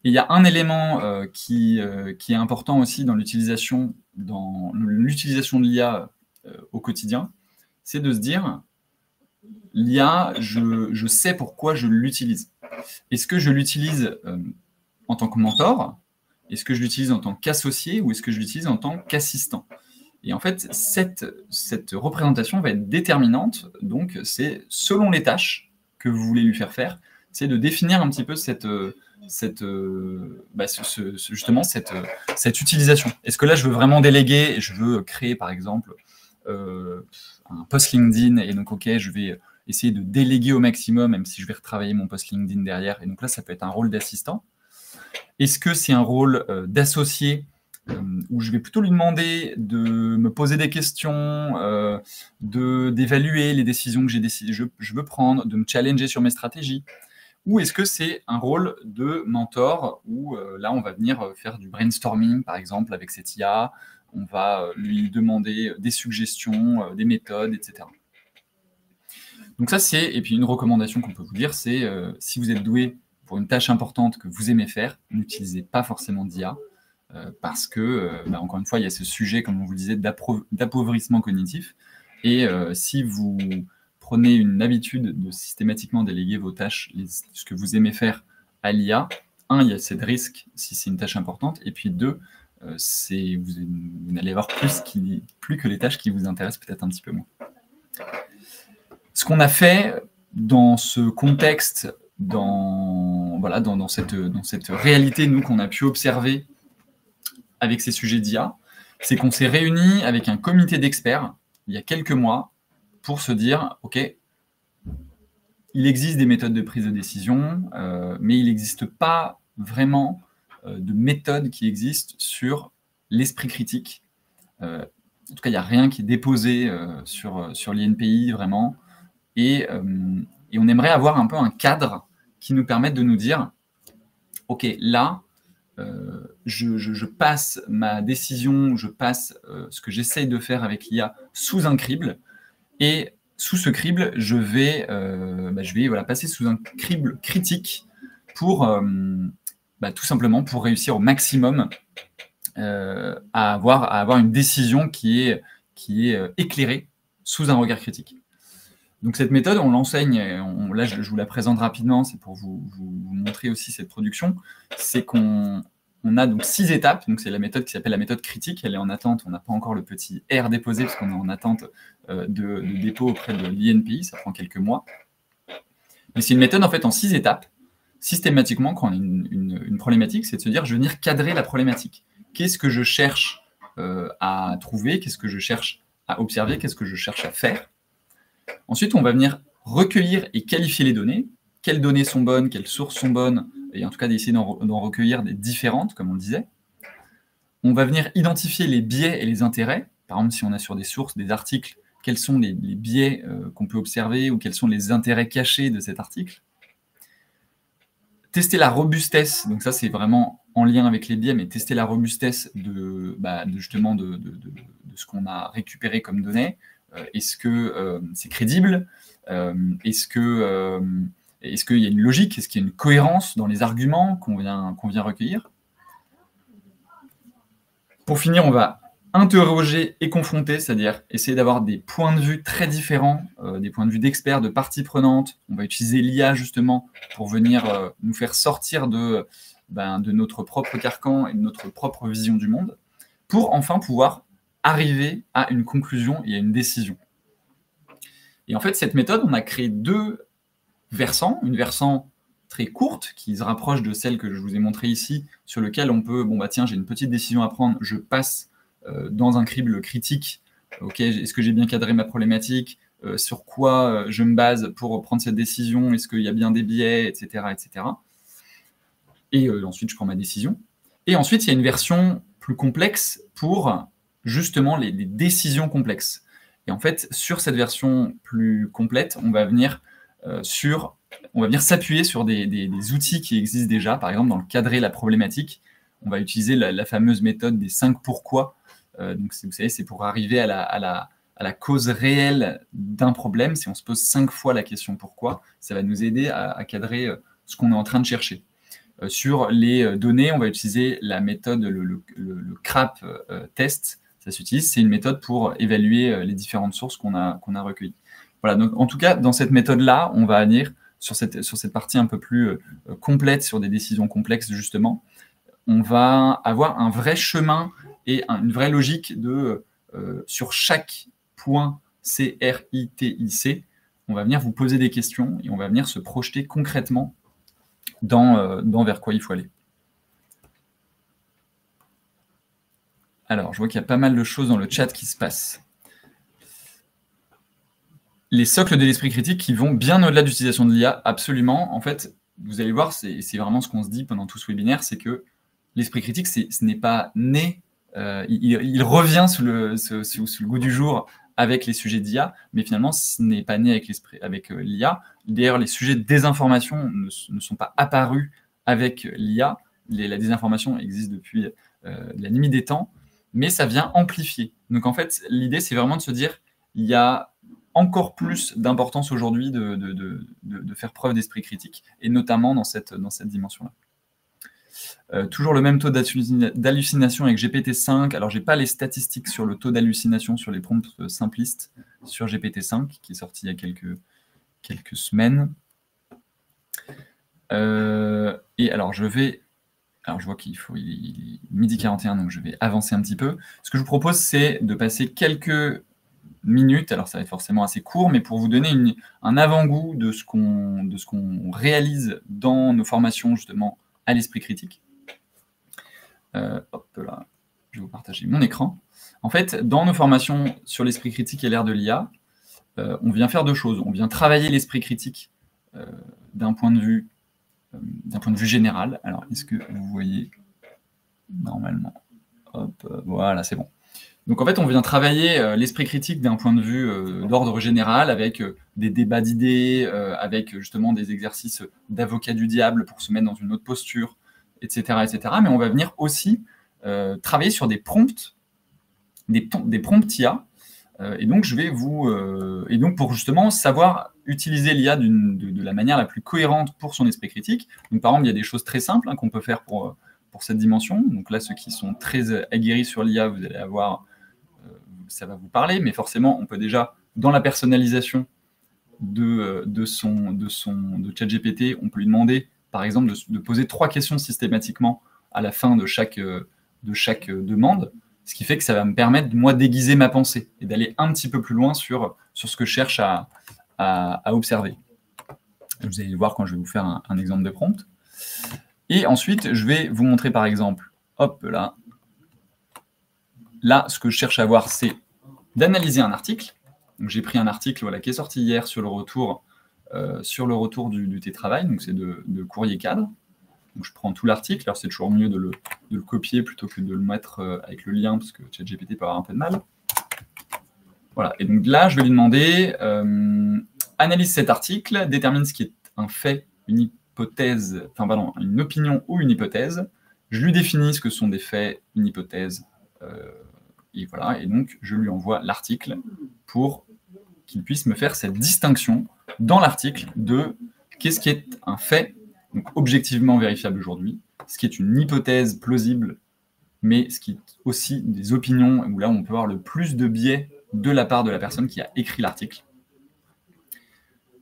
Et il y a un élément qui est important aussi dans l'utilisation de l'IA au quotidien, c'est de se dire, l'IA, je sais pourquoi je l'utilise. Est-ce que je l'utilise en tant que mentor? Est-ce que je l'utilise en tant qu'associé? Ou est-ce que je l'utilise en tant qu'assistant? Et en fait, cette représentation va être déterminante. Donc, c'est selon les tâches que vous voulez lui faire, c'est de définir un petit peu cette utilisation. Est-ce que là, je veux vraiment déléguer et je veux créer, par exemple, un post LinkedIn, et donc, OK, je vais essayer de déléguer au maximum, même si je vais retravailler mon post LinkedIn derrière. Et donc là, ça peut être un rôle d'assistant. Est-ce que c'est un rôle d'associé où je vais plutôt lui demander de me poser des questions, d'évaluer les décisions que je veux prendre, de me challenger sur mes stratégies? Ou est-ce que c'est un rôle de mentor où là, on va venir faire du brainstorming, par exemple, avec cette IA, on va lui demander des suggestions, des méthodes, etc. Donc ça, et puis une recommandation qu'on peut vous dire, c'est si vous êtes doué pour une tâche importante que vous aimez faire, n'utilisez pas forcément d'IA, parce que, encore une fois, il y a ce sujet, comme on vous le disait, d'appauvrissement cognitif. Et si vous prenez une habitude de systématiquement déléguer vos tâches, ce que vous aimez faire à l'IA, un, il y a cette risque si c'est une tâche importante, et puis deux, vous n'allez avoir plus que les tâches qui vous intéressent peut-être un petit peu moins. Ce qu'on a fait dans ce contexte, dans cette réalité, nous, qu'on a pu observer avec ces sujets d'IA, c'est qu'on s'est réunis avec un comité d'experts il y a quelques mois pour se dire, OK, il existe des méthodes de prise de décision, mais il n'existe pas vraiment de méthode qui existe sur l'esprit critique. En tout cas, il n'y a rien qui est déposé sur l'INPI, vraiment. Et on aimerait avoir un peu un cadre qui nous permette de nous dire, OK, là, je passe ma décision, je passe ce que j'essaye de faire avec l'IA sous un crible, et sous ce crible, je vais passer sous un crible critique pour tout simplement pour réussir au maximum à avoir une décision qui est éclairée sous un regard critique. Donc cette méthode, on l'enseigne, là je vous la présente rapidement, c'est pour vous montrer aussi cette production, c'est qu'on a donc 6 étapes, donc c'est la méthode qui s'appelle la méthode critique, elle est en attente, on n'a pas encore le petit R déposé parce qu'on est en attente de dépôt auprès de l'INPI, ça prend quelques mois. Mais c'est une méthode en fait en 6 étapes. Systématiquement, quand on a une problématique, c'est de se dire, je vais venir cadrer la problématique. Qu'est-ce que je cherche à trouver, qu'est-ce que je cherche à observer, qu'est-ce que je cherche à faire. Ensuite, on va venir recueillir et qualifier les données. Quelles données sont bonnes, quelles sources sont bonnes, et en tout cas d'essayer d'en recueillir des différentes, comme on le disait. On va venir identifier les biais et les intérêts. Par exemple, si on a sur des sources, des articles, quels sont les biais qu'on peut observer ou quels sont les intérêts cachés de cet article. Tester la robustesse, donc ça c'est vraiment en lien avec les biais, mais tester la robustesse de ce qu'on a récupéré comme données. Est-ce que c'est crédible? Est-ce qu'il y a une logique? Est-ce qu'il y a une cohérence dans les arguments qu'on vient recueillir? Pour finir, on va interroger et confronter, c'est-à-dire essayer d'avoir des points de vue très différents, des points de vue d'experts, de parties prenantes. On va utiliser l'IA justement pour venir nous faire sortir de notre propre carcan et de notre propre vision du monde, pour enfin pouvoir arriver à une conclusion et à une décision. Et en fait, cette méthode, on a créé 2 versants. Une versant très courte, qui se rapproche de celle que je vous ai montrée ici, sur lequel on peut, tiens, j'ai une petite décision à prendre, je passe dans un crible critique, ok, est-ce que j'ai bien cadré ma problématique, sur quoi je me base pour prendre cette décision, est-ce qu'il y a bien des biais, etc. etc. Et ensuite, je prends ma décision. Et ensuite, il y a une version plus complexe pour justement les décisions complexes. Et en fait, sur cette version plus complète, on va venir s'appuyer sur des outils qui existent déjà. Par exemple, dans le cadrer la problématique, on va utiliser la fameuse méthode des 5 pourquoi. Donc, vous savez, c'est pour arriver à la cause réelle d'un problème. Si on se pose 5 fois la question pourquoi, ça va nous aider à cadrer ce qu'on est en train de chercher. Sur les données, on va utiliser la méthode, le CRAP test. Ça s'utilise, c'est une méthode pour évaluer les différentes sources qu'on a recueillies. Voilà, donc en tout cas, dans cette méthode-là, on va venir sur cette partie un peu plus complète, sur des décisions complexes, justement. On va avoir un vrai chemin et une vraie logique sur chaque point CRITIC. On va venir vous poser des questions et on va venir se projeter concrètement dans vers quoi il faut aller. Alors, je vois qu'il y a pas mal de choses dans le chat qui se passent. Les socles de l'esprit critique qui vont bien au-delà de l'utilisation de l'IA, absolument. En fait, vous allez voir, c'est vraiment ce qu'on se dit pendant tout ce webinaire, c'est que l'esprit critique, ce n'est pas né, il revient sous le goût du jour avec les sujets d'IA, mais finalement, ce n'est pas né avec l'IA. D'ailleurs, les sujets de désinformation ne sont pas apparus avec l'IA. La désinformation existe depuis la limite des temps, mais ça vient amplifier. Donc en fait, l'idée, c'est vraiment de se dire, il y a encore plus d'importance aujourd'hui de faire preuve d'esprit critique, et notamment dans cette dimension-là. Toujours le même taux d'hallucination avec GPT-5. Alors, je n'ai pas les statistiques sur le taux d'hallucination sur les prompts simplistes sur GPT-5, qui est sorti il y a quelques semaines. Et alors, je vois qu'il est midi 41, donc je vais avancer un petit peu. Ce que je vous propose, c'est de passer quelques minutes, alors ça va être forcément assez court, mais pour vous donner un avant-goût de ce qu'on réalise dans nos formations, justement, à l'esprit critique. Hop là, je vais vous partager mon écran. En fait, dans nos formations sur l'esprit critique et l'ère de l'IA, on vient faire deux choses. On vient travailler l'esprit critique d'un point de vue général. Alors, est-ce que vous voyez normalement? Hop, voilà, c'est bon. Donc, en fait, on vient travailler l'esprit critique d'un point de vue d'ordre général, avec des débats d'idées, avec justement des exercices d'avocat du diable pour se mettre dans une autre posture, etc., etc. Mais on va venir aussi travailler sur des prompts, des prompts IA. Et donc, et donc, pour justement savoir utiliser l'IA de la manière la plus cohérente pour son esprit critique. Donc, par exemple, il y a des choses très simples qu'on peut faire pour cette dimension. Donc là, ceux qui sont très aguerris sur l'IA, vous allez avoir, ça va vous parler, mais forcément, on peut déjà, dans la personnalisation de ChatGPT, on peut lui demander, par exemple, de poser 3 questions systématiquement à la fin de chaque demande, ce qui fait que ça va me permettre, moi, d'aiguiser ma pensée et d'aller un petit peu plus loin sur ce que je cherche à observer. Vous allez voir quand je vais vous faire un exemple de prompt. Et ensuite, je vais vous montrer, par exemple, hop là. Là, ce que je cherche à voir, c'est d'analyser un article. Donc, j'ai pris un article qui est sorti hier sur le retour du télétravail, donc c'est de Courrier Cadre. Donc, je prends tout l'article. Alors, c'est toujours mieux de le copier plutôt que de le mettre avec le lien, parce que ChatGPT peut avoir un peu de mal. Voilà. Et donc là, je vais lui demander analyse cet article, détermine ce qui est un fait, une hypothèse, une opinion ou une hypothèse. Je lui définis ce que sont des faits, une hypothèse, et voilà. Et donc, je lui envoie l'article pour qu'il puisse me faire cette distinction dans l'article de qu'est-ce qui est un fait, donc objectivement vérifiable aujourd'hui, ce qui est une hypothèse plausible, mais ce qui est aussi des opinions, où là, on peut avoir le plus de biais de la part de la personne qui a écrit l'article.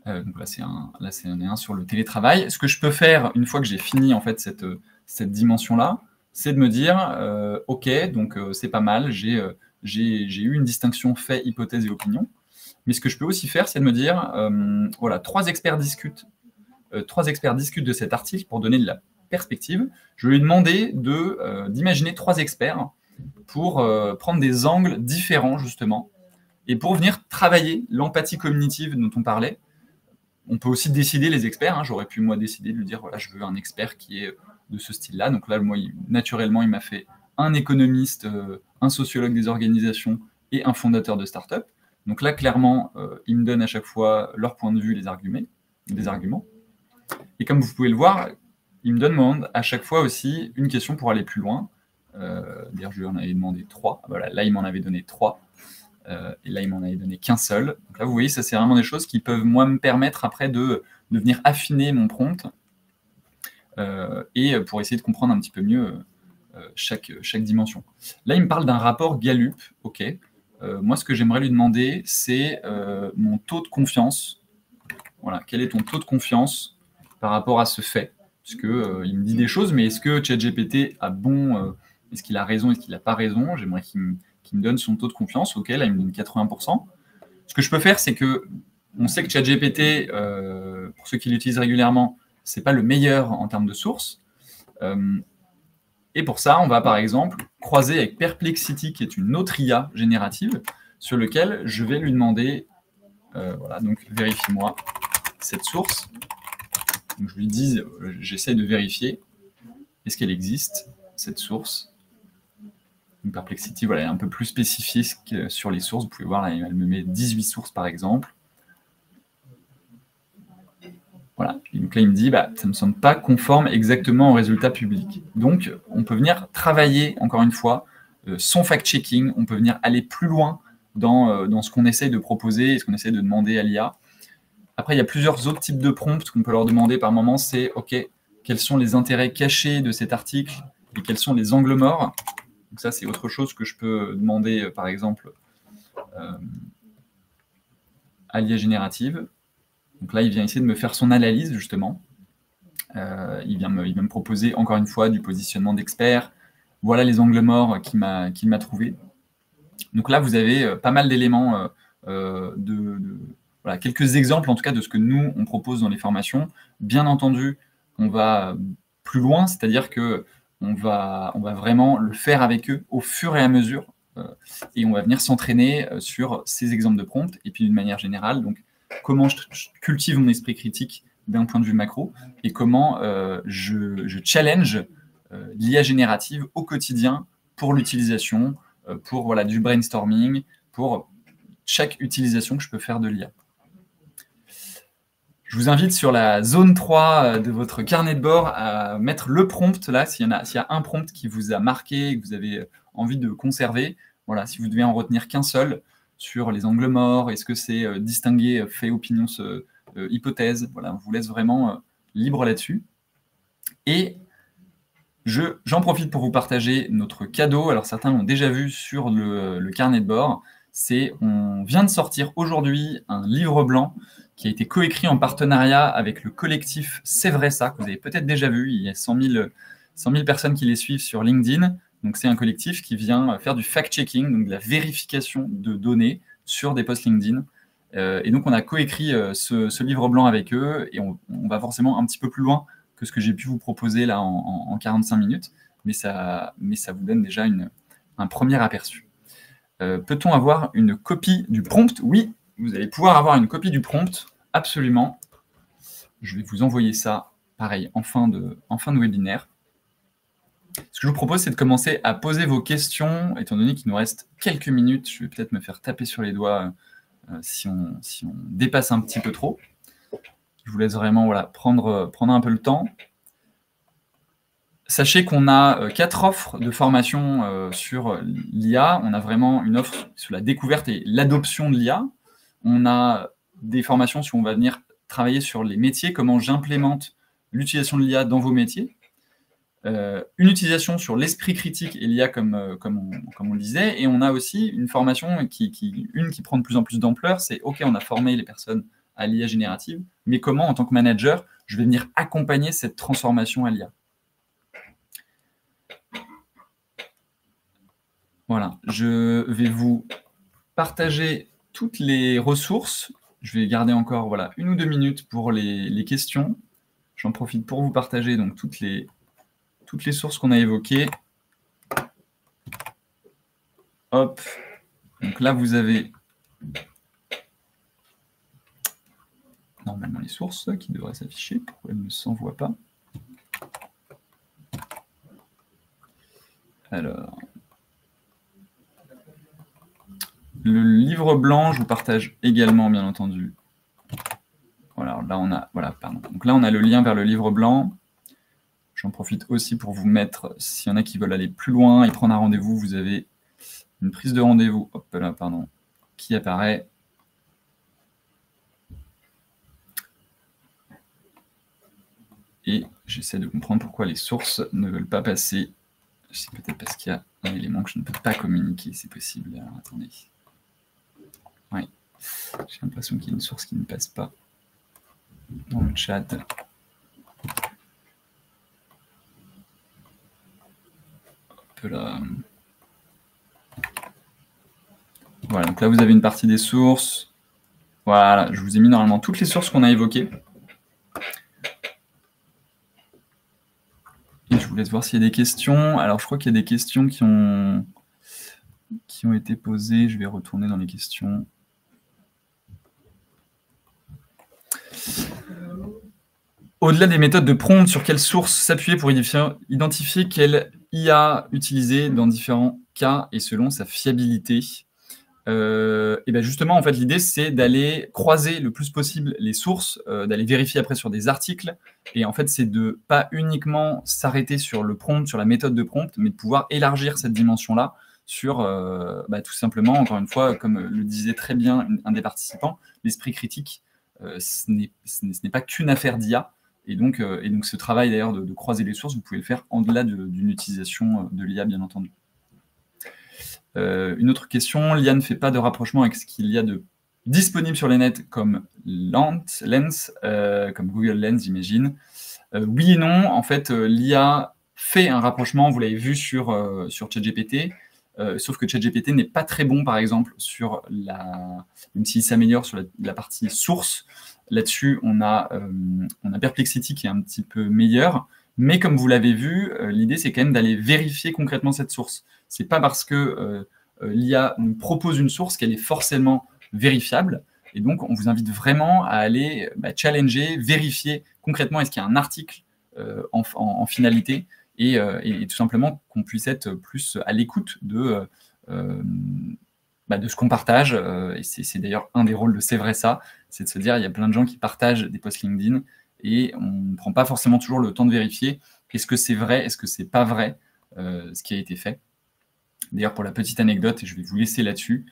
Donc là, c'est un sur le télétravail. Ce que je peux faire, une fois que j'ai fini en fait cette dimension-là, c'est de me dire, OK, donc c'est pas mal, j'ai eu une distinction fait, hypothèse et opinion. Mais ce que je peux aussi faire, c'est de me dire, voilà, 3 experts discutent de cet article pour donner de la perspective. Je vais lui demander d'imaginer 3 experts pour prendre des angles différents, justement, et pour venir travailler l'empathie cognitive dont on parlait. On peut aussi décider les experts. J'aurais pu, moi, décider de lui dire, voilà, je veux un expert qui est de ce style-là. Donc là, moi, naturellement, il m'a fait un économiste, un sociologue des organisations et un fondateur de start-up. Donc là, clairement, ils me donnent à chaque fois leur point de vue, des arguments. Et comme vous pouvez le voir, il me donne à chaque fois aussi une question pour aller plus loin. D'ailleurs, je lui en avais demandé 3. Voilà, là, il m'en avait donné 3. Et là, il m'en avait donné qu'un seul. Donc là, vous voyez, ça, c'est vraiment des choses qui peuvent, moi, me permettre après de venir affiner mon prompt et pour essayer de comprendre un petit peu mieux chaque dimension. Là, il me parle d'un rapport Gallup. OK. Moi, ce que j'aimerais lui demander, c'est mon taux de confiance. Voilà, quel est ton taux de confiance par rapport à ce fait? Parce que il me dit des choses, mais est-ce que ChatGPT a est-ce qu'il a raison, est-ce qu'il n'a pas raison? J'aimerais qu'il me donne son taux de confiance. OK, là, il me donne 80%. Ce que je peux faire, c'est que on sait que ChatGPT, pour ceux qui l'utilisent régulièrement, c'est pas le meilleur en termes de sources. Et pour ça, on va par exemple croiser avec Perplexity, qui est une autre IA générative, sur lequel je vais lui demander, voilà, donc vérifie-moi cette source. Donc, je lui dis, j'essaie de vérifier, est-ce qu'elle existe, cette source. Donc, Perplexity, voilà, elle est un peu plus spécifiée sur les sources. Vous pouvez voir, là, elle me met 18 sources par exemple. Voilà. Et donc là, il me dit, ça ne me semble pas conforme exactement au résultat public. Donc, on peut venir travailler, encore une fois, son fact-checking, on peut venir aller plus loin dans ce qu'on essaye de proposer et ce qu'on essaye de demander à l'IA. Après, il y a plusieurs autres types de prompts qu'on peut leur demander par moment. C'est, OK, quels sont les intérêts cachés de cet article et quels sont les angles morts. Donc ça, c'est autre chose que je peux demander, par exemple, à l'IA générative. Donc là, il vient essayer de me faire son analyse, justement. Il vient me proposer, encore une fois, du positionnement d'expert. Voilà les angles morts qu'il m'a trouvé. Donc là, vous avez pas mal d'éléments, voilà, quelques exemples, en tout cas, de ce que nous, on propose dans les formations. Bien entendu, on va plus loin, c'est-à-dire qu'on va vraiment le faire avec eux au fur et à mesure, et on va venir s'entraîner sur ces exemples de prompts, et puis d'une manière générale, donc comment je cultive mon esprit critique d'un point de vue macro, et comment je challenge l'IA générative au quotidien pour l'utilisation, pour voilà, du brainstorming, pour chaque utilisation que je peux faire de l'IA. Je vous invite sur la zone 3 de votre carnet de bord à mettre le prompt là, s'il y a un prompt qui vous a marqué et que vous avez envie de conserver. Voilà, si vous devez en retenir qu'un seul sur les angles morts, est-ce que c'est distinguer fait, opinion, hypothèse. Voilà, on vous laisse vraiment libre là-dessus. Et j'en profite pour vous partager notre cadeau. Alors certains l'ont déjà vu sur le carnet de bord. On vient de sortir aujourd'hui un livre blanc qui a été coécrit en partenariat avec le collectif C'est vrai ça, que vous avez peut-être déjà vu. Il y a 100 000 personnes qui les suivent sur LinkedIn. Donc c'est un collectif qui vient faire du fact-checking, donc de la vérification de données sur des posts LinkedIn. Et donc on a coécrit ce livre blanc avec eux, et on va forcément un petit peu plus loin que ce que j'ai pu vous proposer là en 45 minutes, mais ça vous donne déjà un premier aperçu. Peut-on avoir une copie du prompt? Oui, vous allez pouvoir avoir une copie du prompt, absolument. Je vais vous envoyer ça, pareil, en fin de webinaire. Ce que je vous propose, c'est de commencer à poser vos questions, étant donné qu'il nous reste quelques minutes. Je vais peut-être me faire taper sur les doigts si on dépasse un petit peu trop. Je vous laisse vraiment voilà, prendre un peu le temps. Sachez qu'on a 4 offres de formation sur l'IA. On a vraiment une offre sur la découverte et l'adoption de l'IA. On a des formations où on va venir travailler sur les métiers, comment j'implémente l'utilisation de l'IA dans vos métiers. Une utilisation sur l'esprit critique et l'IA comme on le disait. Et on a aussi une formation qui prend de plus en plus d'ampleur. C'est OK, on a formé les personnes à l'IA générative, mais comment, en tant que manager, je vais venir accompagner cette transformation à l'IA. Voilà, je vais vous partager toutes les ressources. Je vais garder encore voilà, 1 ou 2 minutes pour les questions. J'en profite pour vous partager donc toutes les sources qu'on a évoquées. Hop. Donc là, vous avez normalement les sources qui devraient s'afficher. Pourquoi elles ne s'envoient pas? Alors, le livre blanc, je vous partage également, bien entendu. Voilà, là on a, Donc là, on a le lien vers le livre blanc. J'en profite aussi pour vous mettre, s'il y en a qui veulent aller plus loin et prendre un rendez-vous, vous avez une prise de rendez-vous, hop là, pardon, qui apparaît. Et j'essaie de comprendre pourquoi les sources ne veulent pas passer. C'est peut-être parce qu'il y a un élément que je ne peux pas communiquer, c'est possible. Alors, attendez. Oui, j'ai l'impression qu'il y a une source qui ne passe pas dans le chat. Hop là. Voilà, donc là vous avez une partie des sources. Voilà, je vous ai mis normalement toutes les sources qu'on a évoquées. Et je vous laisse voir s'il y a des questions. Alors, je crois qu'il y a des questions qui ont été posées. Je vais retourner dans les questions. Au-delà des méthodes de prompt, sur quelles sources s'appuyer pour identifier quelle IA utiliser dans différents cas et selon sa fiabilité? Et bien justement, en fait, l'idée, c'est d'aller croiser le plus possible les sources, d'aller vérifier après sur des articles. Et en fait, c'est de pas uniquement s'arrêter sur le prompt, sur la méthode de prompt, mais de pouvoir élargir cette dimension-là sur tout simplement, encore une fois, comme le disait très bien un des participants, l'esprit critique, ce n'est pas qu'une affaire d'IA. Et donc, ce travail d'ailleurs de croiser les sources, vous pouvez le faire en-delà d'une utilisation de l'IA, bien entendu. Une autre question, l'IA ne fait pas de rapprochement avec ce qu'il y a de disponible sur les nets comme Lens, comme Google Lens, j'imagine. Oui et non, en fait, l'IA fait un rapprochement, vous l'avez vu sur ChatGPT, sauf que ChatGPT n'est pas très bon, par exemple, même s'il s'améliore sur la partie source. Là-dessus, on a Perplexity qui est un petit peu meilleur, mais comme vous l'avez vu, l'idée, c'est quand même d'aller vérifier concrètement cette source. C'est pas parce que l'IA nous propose une source qu'elle est forcément vérifiable. Et donc, on vous invite vraiment à aller challenger, vérifier concrètement est-ce qu'il y a un article en finalité et tout simplement qu'on puisse être plus à l'écoute de ce qu'on partage. Et c'est d'ailleurs un des rôles de C'est vrai ça, c'est de se dire il y a plein de gens qui partagent des posts LinkedIn et on ne prend pas forcément toujours le temps de vérifier est-ce que c'est vrai, est-ce que c'est pas vrai ce qui a été fait. D'ailleurs, pour la petite anecdote, et je vais vous laisser là-dessus,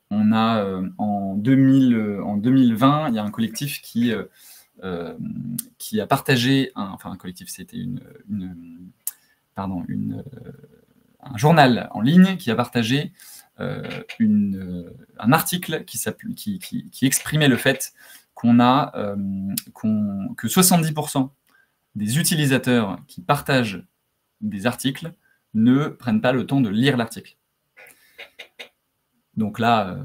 on a en 2020, il y a un collectif qui a partagé, un collectif, c'était un journal en ligne qui a partagé un article qui exprimait le fait que 70% des utilisateurs qui partagent des articles ne prennent pas le temps de lire l'article. Donc là,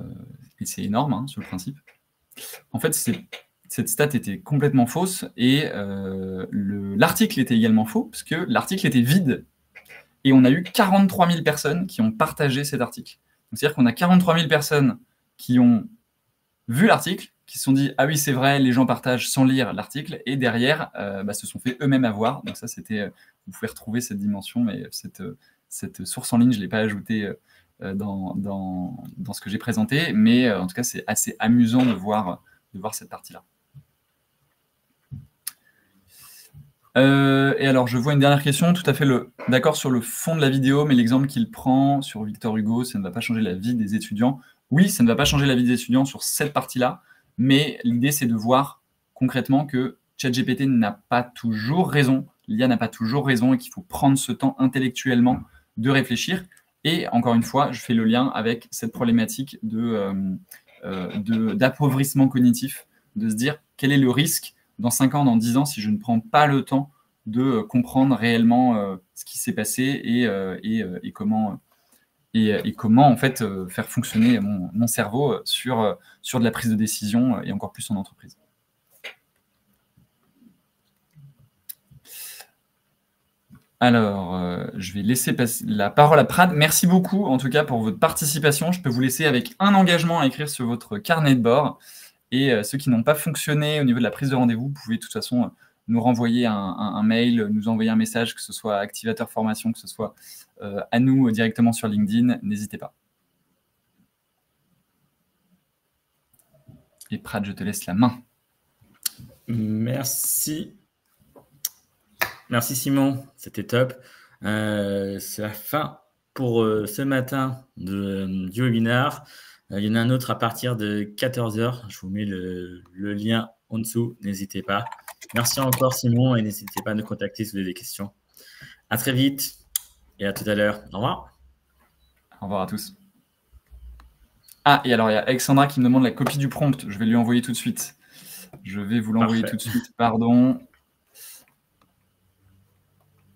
c'est énorme sur le principe. En fait, cette stat était complètement fausse et l'article était également faux parce que l'article était vide et on a eu 43 000 personnes qui ont partagé cet article. C'est-à-dire qu'on a 43 000 personnes qui ont vu l'article, qui se sont dit « Ah oui, c'est vrai, les gens partagent sans lire l'article » et derrière, se sont fait eux-mêmes avoir. Donc ça, vous pouvez retrouver cette dimension, mais cette source en ligne, je ne l'ai pas ajoutée dans ce que j'ai présenté, mais en tout cas, c'est assez amusant de voir cette partie-là. Et alors, je vois une dernière question, tout à fait d'accord sur le fond de la vidéo, mais l'exemple qu'il prend sur Victor Hugo, ça ne va pas changer la vie des étudiants. Oui, ça ne va pas changer la vie des étudiants sur cette partie-là, mais l'idée, c'est de voir concrètement que ChatGPT n'a pas toujours raison, l'IA n'a pas toujours raison et qu'il faut prendre ce temps intellectuellement de réfléchir. Et encore une fois, je fais le lien avec cette problématique d'appauvrissement cognitif, de se dire quel est le risque dans 5 ans, dans 10 ans, si je ne prends pas le temps de comprendre réellement ce qui s'est passé et comment en fait faire fonctionner mon cerveau sur de la prise de décision et encore plus en entreprise. Alors, je vais laisser passer la parole à Prad. Merci beaucoup, en tout cas, pour votre participation. Je peux vous laisser avec un engagement à écrire sur votre carnet de bord. Et ceux qui n'ont pas fonctionné au niveau de la prise de rendez-vous, vous pouvez de toute façon nous renvoyer un mail, nous envoyer un message, que ce soit Activateur Formation, que ce soit à nous directement sur LinkedIn. N'hésitez pas. Et Prad, je te laisse la main. Merci. Merci Simon, c'était top. C'est la fin pour ce matin du webinaire. Il y en a un autre à partir de 14h. Je vous mets le lien en dessous, n'hésitez pas. Merci encore Simon et n'hésitez pas à nous contacter si vous avez des questions. À très vite et à tout à l'heure. Au revoir. Au revoir à tous. Ah, et alors il y a Alexandra qui me demande la copie du prompt. Je vais lui envoyer tout de suite. Je vais vous l'envoyer tout de suite, pardon.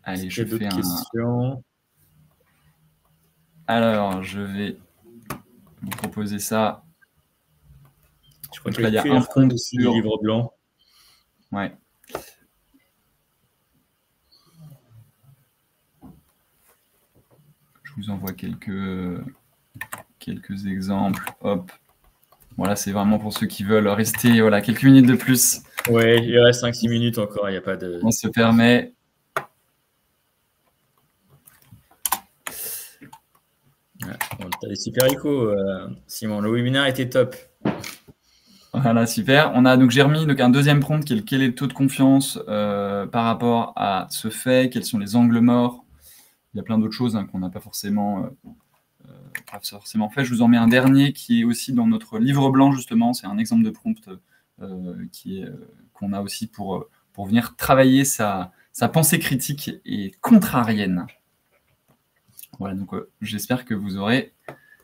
Allez, je fais questions. Alors, je vais vous proposer ça. Je crois qu'il y a un prompt dessus du livre blanc. Ouais. Je vous envoie quelques exemples. Hop. Voilà, c'est vraiment pour ceux qui veulent rester quelques minutes de plus. Ouais, il reste 5-6 minutes encore, il n'y a pas de... On se permet. T'as des super échos, Simon. Le webinaire était top. Voilà, super. On a donc j'ai remis un deuxième prompt qui est quel est le taux de confiance par rapport à ce fait, quels sont les angles morts. Il y a plein d'autres choses qu'on n'a pas forcément pas forcément fait. Je vous en mets un dernier qui est aussi dans notre livre blanc, justement. C'est un exemple de prompt qu'on a aussi pour venir travailler sa pensée critique et contrarienne. Voilà, donc j'espère que vous aurez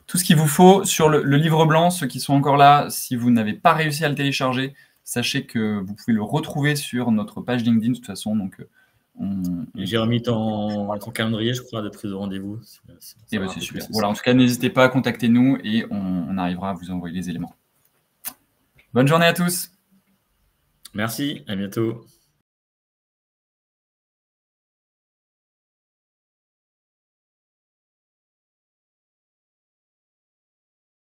tout ce qu'il vous faut sur le livre blanc. Ceux qui sont encore là, si vous n'avez pas réussi à le télécharger, sachez que vous pouvez le retrouver sur notre page LinkedIn de toute façon. Donc, j'ai remis ton calendrier, je crois, de prise de rendez-vous. C'est super. Voilà, en tout cas, n'hésitez pas à contacter nous et on arrivera à vous envoyer les éléments. Bonne journée à tous. Merci, à bientôt.